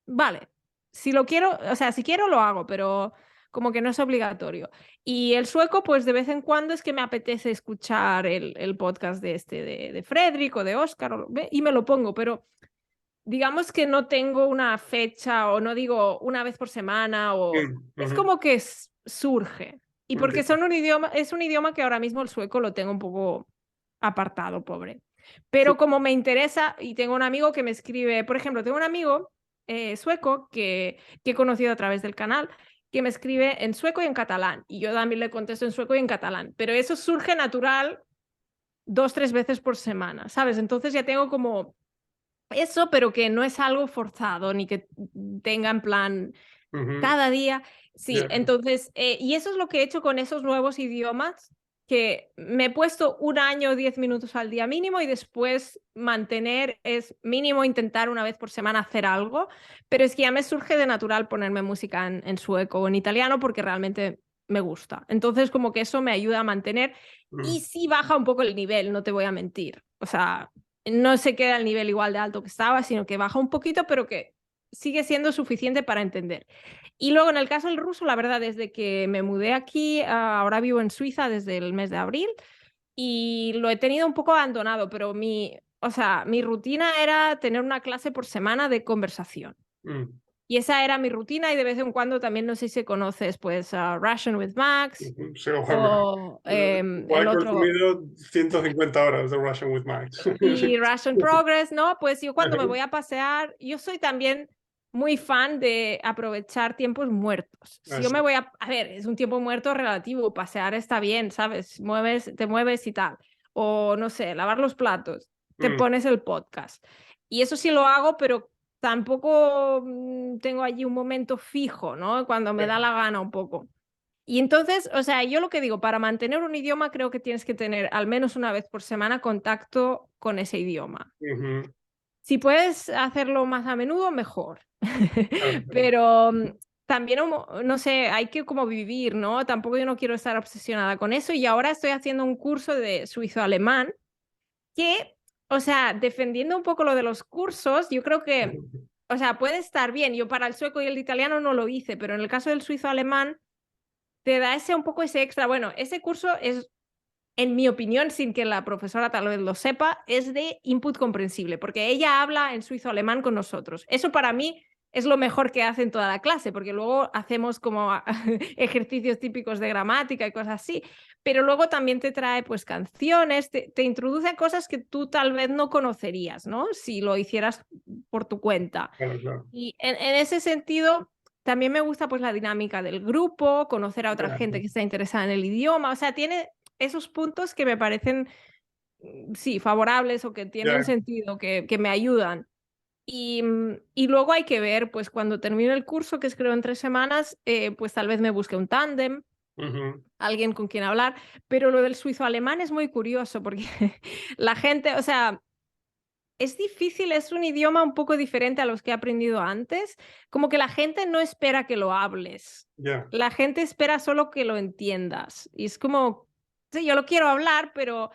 vale. Si lo quiero, o sea, si quiero lo hago, pero como que no es obligatorio. Y el sueco, pues de vez en cuando es que me apetece escuchar el podcast de Fredrik o de Oscar y me lo pongo, pero digamos que no tengo una fecha o no digo una vez por semana o es ujú. como que surge. Y porque Entiendo. son un idioma, es un idioma que ahora mismo el sueco lo tengo un poco apartado, pobre. Sí. Pero como me interesa y tengo un amigo que me escribe, por ejemplo, tengo un amigo sueco que he conocido a través del canal que me escribe en sueco y en catalán y yo también le contesto en sueco y en catalán, pero eso surge natural 2, 3 veces por semana, ¿sabes? Entonces ya tengo como eso, pero que no es algo forzado, ni que tenga en plan Ujú. cada día. Sí, Ya. entonces, y eso es lo que he hecho con esos nuevos idiomas, que me he puesto 1 año, 10 minutos al día mínimo y después mantener es mínimo intentar una vez por semana hacer algo, pero es que ya me surge de natural ponerme música en sueco o en italiano porque realmente me gusta. Entonces, como que eso me ayuda a mantener y Mm, sí baja un poco el nivel, no te voy a mentir. O sea, no se queda al nivel igual de alto que estaba, sino que baja un poquito, pero que sigue siendo suficiente para entender. Y luego en el caso del ruso, la verdad, desde que me mudé aquí, ahora vivo en Suiza desde el mes de abril y lo he tenido un poco abandonado, pero o sea, mi rutina era tener una clase por semana de conversación. mm, Y esa era mi rutina y de vez en cuando también, no sé si conoces, pues Russian with Max ujú. Sí, ojalá. o Igual el he otro, consumido 150 horas de Russian with Max. y Russian Progress, ¿no? Pues yo cuando me voy a pasear, yo soy también muy fan de aprovechar tiempos muertos. Si yo Así. me voy a ver, es un tiempo muerto relativo, pasear está bien, ¿sabes? Te mueves y tal. O no sé, lavar los platos, te Mm, pones el podcast. Y eso sí lo hago, pero tampoco tengo allí un momento fijo, ¿no? Cuando me ya. da la gana un poco. Y entonces, o sea, yo lo que digo, para mantener un idioma creo que tienes que tener al menos una vez por semana contacto con ese idioma. Ujú. Si puedes hacerlo más a menudo, mejor. Claro, claro. Pero también, no sé, hay que como vivir, ¿no? Tampoco yo no quiero estar obsesionada con eso y ahora estoy haciendo un curso de suizo-alemán que, o sea, defendiendo un poco lo de los cursos, yo creo que, o sea, puede estar bien. Yo para el sueco y el italiano no lo hice, pero en el caso del suizo-alemán te da ese un poco ese extra. Bueno, ese curso es, en mi opinión, sin que la profesora tal vez lo sepa, es de input comprensible, porque ella habla en suizo-alemán con nosotros. Eso para mí es lo mejor que hace en toda la clase, porque luego hacemos como ejercicios típicos de gramática y cosas así, pero luego también te trae pues canciones, te introduce a cosas que tú tal vez no conocerías, ¿no? Si lo hicieras por tu cuenta. Claro, claro. Y en ese sentido, también me gusta pues la dinámica del grupo, conocer a otra Ya, gente que está interesada en el idioma, o sea, tiene esos puntos que me parecen, sí, favorables o que tienen ya. sentido, que me ayudan. Y luego hay que ver, pues cuando termine el curso, que es creo en 3 semanas, pues tal vez me busque un tándem, Ujú. alguien con quien hablar, pero lo del suizo-alemán es muy curioso porque la gente, o sea, es difícil, es un idioma un poco diferente a los que he aprendido antes, como que la gente no espera que lo hables, Ya, la gente espera solo que lo entiendas. Y es como, sí, yo lo quiero hablar, pero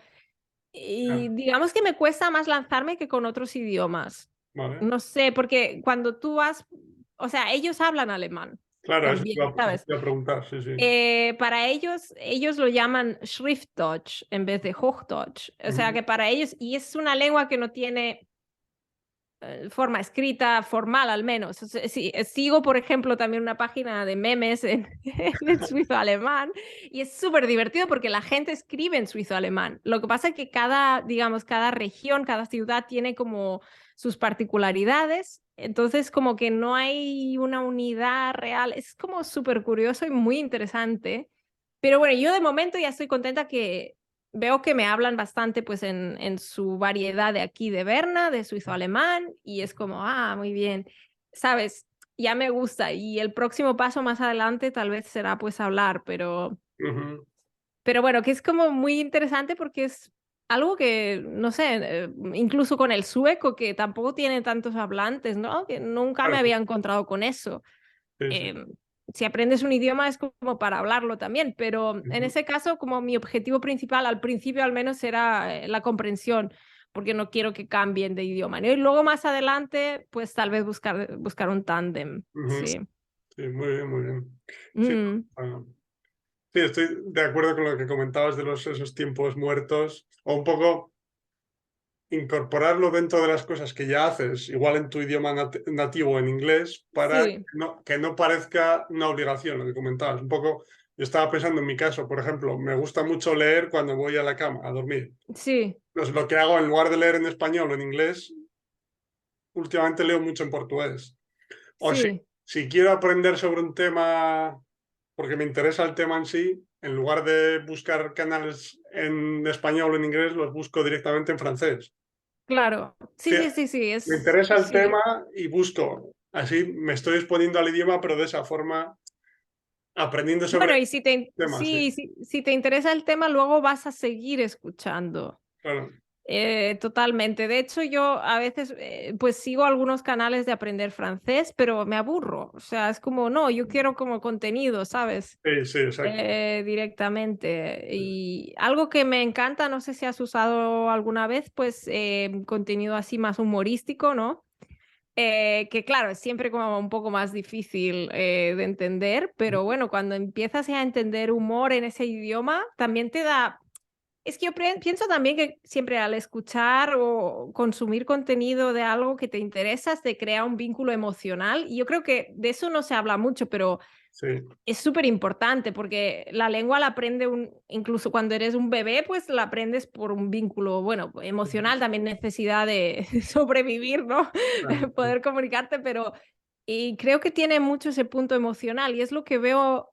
y ya. digamos que me cuesta más lanzarme que con otros idiomas. Vale. No sé, porque cuando tú vas, o sea, ellos hablan alemán Claro, también, eso ¿sabes? te iba a preguntar, sí, sí. Para ellos lo llaman Schriftdeutsch en vez de Hochdeutsch. O sea Ujú. que para ellos, y es una lengua que no tiene forma escrita formal al menos. O sea, sí, sigo, por ejemplo, también una página de memes en suizo-alemán y es súper divertido porque la gente escribe en suizo-alemán. Lo que pasa es que cada, digamos, cada región, cada ciudad tiene como sus particularidades. Entonces, como que no hay una unidad real. Es como súper curioso y muy interesante. Pero bueno, yo de momento ya estoy contenta que veo que me hablan bastante pues en su variedad de aquí de Berna, de suizo-alemán, y es como, ah, muy bien, sabes, ya me gusta. Y el próximo paso más adelante tal vez será pues hablar, Ujú. pero bueno, que es como muy interesante porque es algo que, no sé, incluso con el sueco, que tampoco tiene tantos hablantes, ¿no? Que nunca me Claro, había encontrado con eso. sí, sí. em, si aprendes un idioma es como para hablarlo también, pero en Ujú. ese caso como mi objetivo principal, al principio al menos, era la comprensión, porque no quiero que cambien de idioma, ¿no? Y luego más adelante, pues tal vez buscar un tándem, Ujú. sí. Sí, muy bien, muy bien. Sí, Mm, bueno, sí, estoy de acuerdo con lo que comentabas de esos tiempos muertos, o un poco incorporarlo dentro de las cosas que ya haces, igual en tu idioma nativo en inglés, para sí, que no parezca una obligación, lo que comentabas. Un poco, yo estaba pensando en mi caso, por ejemplo, me gusta mucho leer cuando voy a la cama a dormir. sí, Entonces, lo que hago en lugar de leer en español o en inglés, últimamente leo mucho en portugués. O sí, si quiero aprender sobre un tema, porque me interesa el tema en sí, en lugar de buscar canales en español o en inglés, los busco directamente en francés. claro. Sí, Sí, sí, sí, sí, me interesa el sí. tema y busco. Así me estoy exponiendo al idioma, pero de esa forma, aprendiendo sobre Bueno, y si te, temas, sí. sí, sí, si te interesa el tema, luego vas a seguir escuchando. Claro, Totalmente. De hecho, yo a veces pues sigo algunos canales de aprender francés, pero me aburro. O sea, es como, no, yo quiero como contenido, ¿sabes? sí, sí, exacto. Directamente. Y algo que me encanta, no sé si has usado alguna vez, pues contenido así más humorístico, ¿no? Que claro, es siempre como un poco más difícil de entender, pero bueno, cuando empiezas a entender humor en ese idioma, también te da, es que yo pienso también que siempre al escuchar o consumir contenido de algo que te interesa, te crea un vínculo emocional. Y yo creo que de eso no se habla mucho, pero Sí, es súper importante porque la lengua la aprende incluso cuando eres un bebé, pues la aprendes por un vínculo, bueno, emocional, también necesidad de sobrevivir, ¿no? claro, sí. Poder comunicarte, pero y creo que tiene mucho ese punto emocional y es lo que veo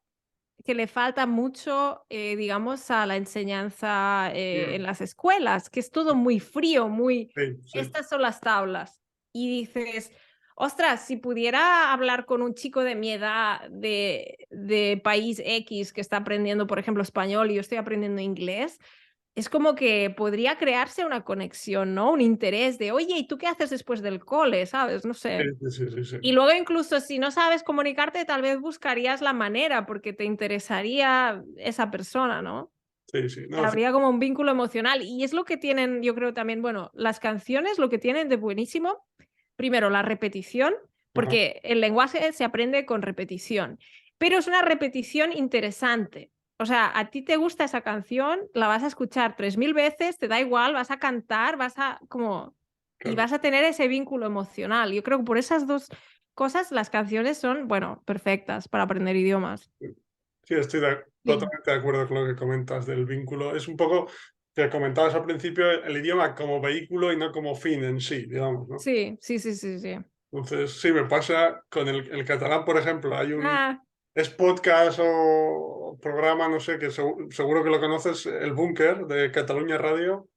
que le falta mucho, digamos, a la enseñanza en Mm, las escuelas, que es todo muy frío, muy, sí, sí, estas son las tablas. Y dices, ostras, si pudiera hablar con un chico de mi edad de país X que está aprendiendo, por ejemplo, español y yo estoy aprendiendo inglés, es como que podría crearse una conexión, ¿no? Un interés de, oye, ¿y tú qué haces después del cole? ¿Sabes? No sí, sé. sí, sí, sí, sí. Y luego incluso si no sabes comunicarte, tal vez buscarías la manera porque te interesaría esa persona, ¿no? Sí, sí, no, Habría como un vínculo emocional. Y es lo que tienen, yo creo también, bueno, las canciones lo que tienen de buenísimo, primero la repetición, ajá, porque el lenguaje se aprende con repetición. pero es una repetición interesante. O sea, a ti te gusta esa canción, la vas a escuchar 3000 veces, te da igual, vas a cantar, vas a como... y Claro. vas a tener ese vínculo emocional. Yo creo que por esas dos cosas las canciones son, bueno, perfectas para aprender idiomas. Sí, estoy Sí, totalmente de acuerdo con lo que comentas del vínculo. Es un poco que comentabas al principio el idioma como vehículo y no como fin en sí, digamos, ¿no? sí, sí, sí, sí, sí. Entonces, sí, me pasa con el catalán, por ejemplo. Hay un Ah, es podcast o programa, no sé, que seguro que lo conoces, El Búnker de Cataluña Radio.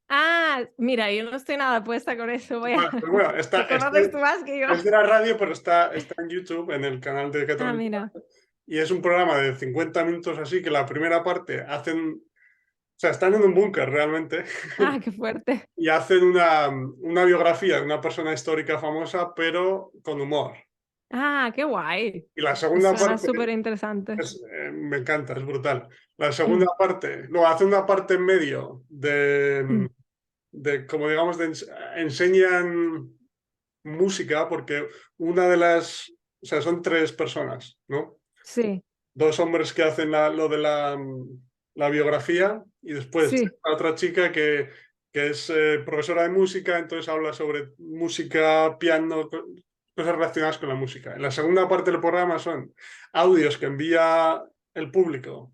mira, yo no estoy nada puesta con eso. Voy a... Pues bueno, Te conoces tú más que yo. es de la radio, pero está en YouTube, en el canal de Ah, Cataluña mira. Radio. Y es un programa de 50 minutos así, que la primera parte o sea, están en un búnker realmente, Ah, qué fuerte. y hacen una biografía de una persona histórica famosa, pero con humor. Ah, qué guay. Y la segunda Suena parte súper interesante. me encanta, es brutal. La segunda parte, luego hace una parte en medio como digamos, enseñan música, porque una de o sea, son tres personas, ¿no? Sí, Dos hombres que hacen lo de la biografía y después sí. otra chica que es profesora de música, entonces habla sobre música, piano, cosas relacionadas con la música. En la segunda parte del programa son audios que envía el público,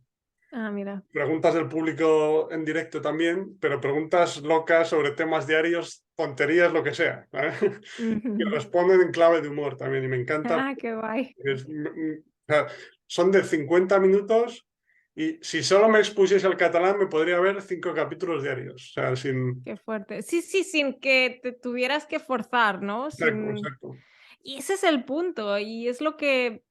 Ah, mira. preguntas del público en directo también, pero preguntas locas sobre temas diarios, tonterías, lo que sea, ¿vale? Y Ujú. responden en clave de humor también, y me encanta. Ah, qué guay. O sea, son de 50 minutos y si solo me expusiese al catalán me podría ver 5 capítulos diarios. O sea, sin... Qué fuerte. Sí, sí, sin que te tuvieras que forzar, ¿no? Exacto, Sin... exacto. Y ese es el punto, y es lo que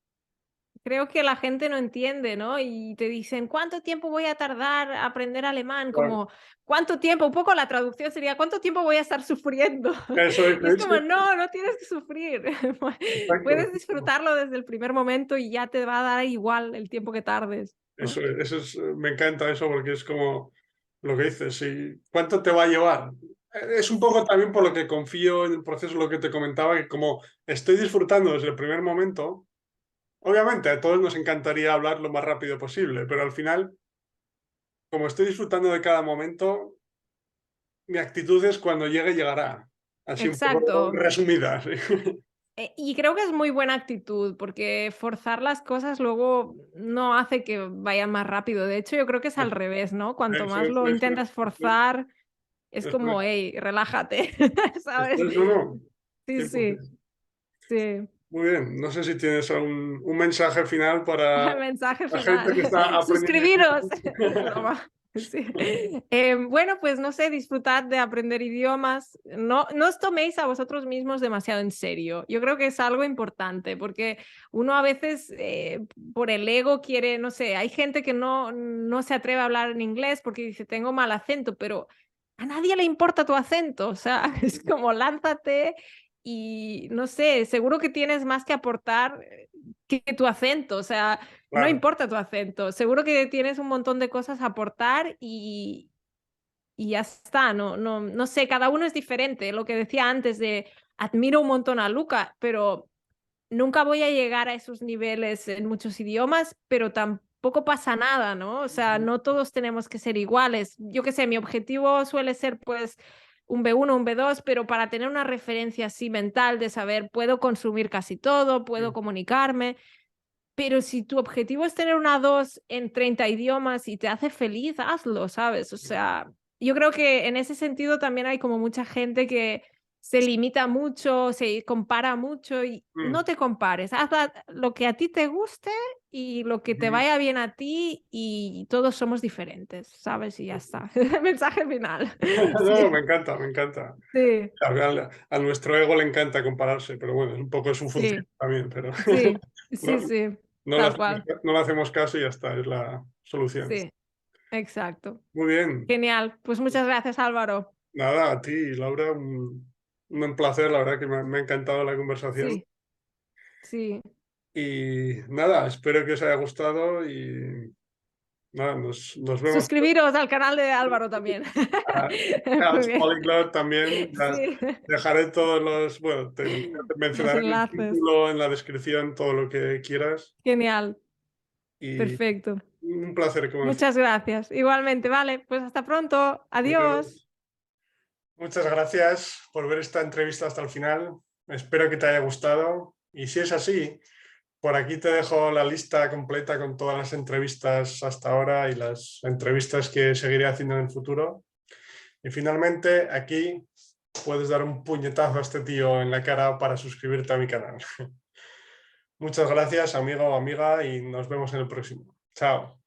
creo que la gente no entiende, ¿no? Y te dicen, ¿cuánto tiempo voy a tardar a aprender alemán? Claro. Como, ¿cuánto tiempo? Un poco la traducción sería, ¿cuánto tiempo voy a estar sufriendo? Eso Y es es, como, no, no tienes que sufrir. exacto. Puedes disfrutarlo desde el primer momento y ya te va a dar igual el tiempo que tardes, ¿no? Eso es, me encanta eso porque es como lo que dices, sí, ¿cuánto te va a llevar? Es un poco también por lo que confío en el proceso, lo que te comentaba, que como estoy disfrutando desde el primer momento, obviamente a todos nos encantaría hablar lo más rápido posible, pero al final, como estoy disfrutando de cada momento, mi actitud es cuando llegue, llegará. Así un poco Exacto. resumida. Sí. Y creo que es muy buena actitud, porque forzar las cosas luego no hace que vayan más rápido. De hecho, yo creo que es al revés, ¿no? Cuanto Eso más es, lo eso intentas es, forzar, es eso como, es, hey, relájate, ¿sabes? eso es uno. Sí, sí, 100%. sí. Muy bien, no sé si tienes un mensaje final para Mensaje la gente final. que está aprendiendo Suscribiros. idiomas. Es broma. Sí. Bueno, pues no sé, disfrutad de aprender idiomas. No, no os toméis a vosotros mismos demasiado en serio. Yo creo que es algo importante porque uno a veces por el ego quiere, no sé, hay gente que no se atreve a hablar en inglés porque dice, tengo mal acento, pero a nadie le importa tu acento. O sea, es como lánzate y no sé, seguro que tienes más que aportar que tu acento, o sea, no Claro, importa tu acento, seguro que tienes un montón de cosas a aportar y ya está, no sé, cada uno es diferente, lo que decía antes de admiro un montón a Luca, pero nunca voy a llegar a esos niveles en muchos idiomas, pero tampoco pasa nada, ¿no? O sea, no todos tenemos que ser iguales. Yo qué sé, mi objetivo suele ser pues un B1, un B2, pero para tener una referencia así mental de saber, puedo consumir casi todo, puedo comunicarme, pero si tu objetivo es tener una 2 en 30 idiomas y te hace feliz, hazlo, ¿sabes? O sea, yo creo que en ese sentido también hay como mucha gente que se limita mucho, se compara mucho y no te compares. Haz lo que a ti te guste y lo que te vaya bien a ti y todos somos diferentes, ¿sabes? Y ya está. Mensaje final. no, Sí, me encanta, me encanta. sí, A nuestro ego le encanta compararse, pero bueno, es un poco su función sí, también, pero sí, no, sí, sí, no le tal hacemos, cual. no le hacemos caso y ya está, es la solución. Sí, exacto. Muy bien. Genial. Pues muchas gracias, Álvaro. Nada, a ti, Laura, un placer, la verdad que me ha encantado la conversación. Sí, sí. Y nada, espero que os haya gustado y nada, nos vemos. Suscribiros al canal de Álvaro también. A, Muy a bien. Polyglot también. Sí, Dejaré todos bueno, te los mencionaré en el enlaces. título, en la descripción, todo lo que quieras. Genial. Y Perfecto. un placer, como decía. Muchas gracias. Igualmente, vale, pues hasta pronto. Adiós. Muchas gracias por ver esta entrevista hasta el final. Espero que te haya gustado. Y si es así, por aquí te dejo la lista completa con todas las entrevistas hasta ahora y las entrevistas que seguiré haciendo en el futuro. Y finalmente, aquí puedes dar un puñetazo a este tío en la cara para suscribirte a mi canal. Muchas gracias, amigo o amiga, y nos vemos en el próximo. Chao.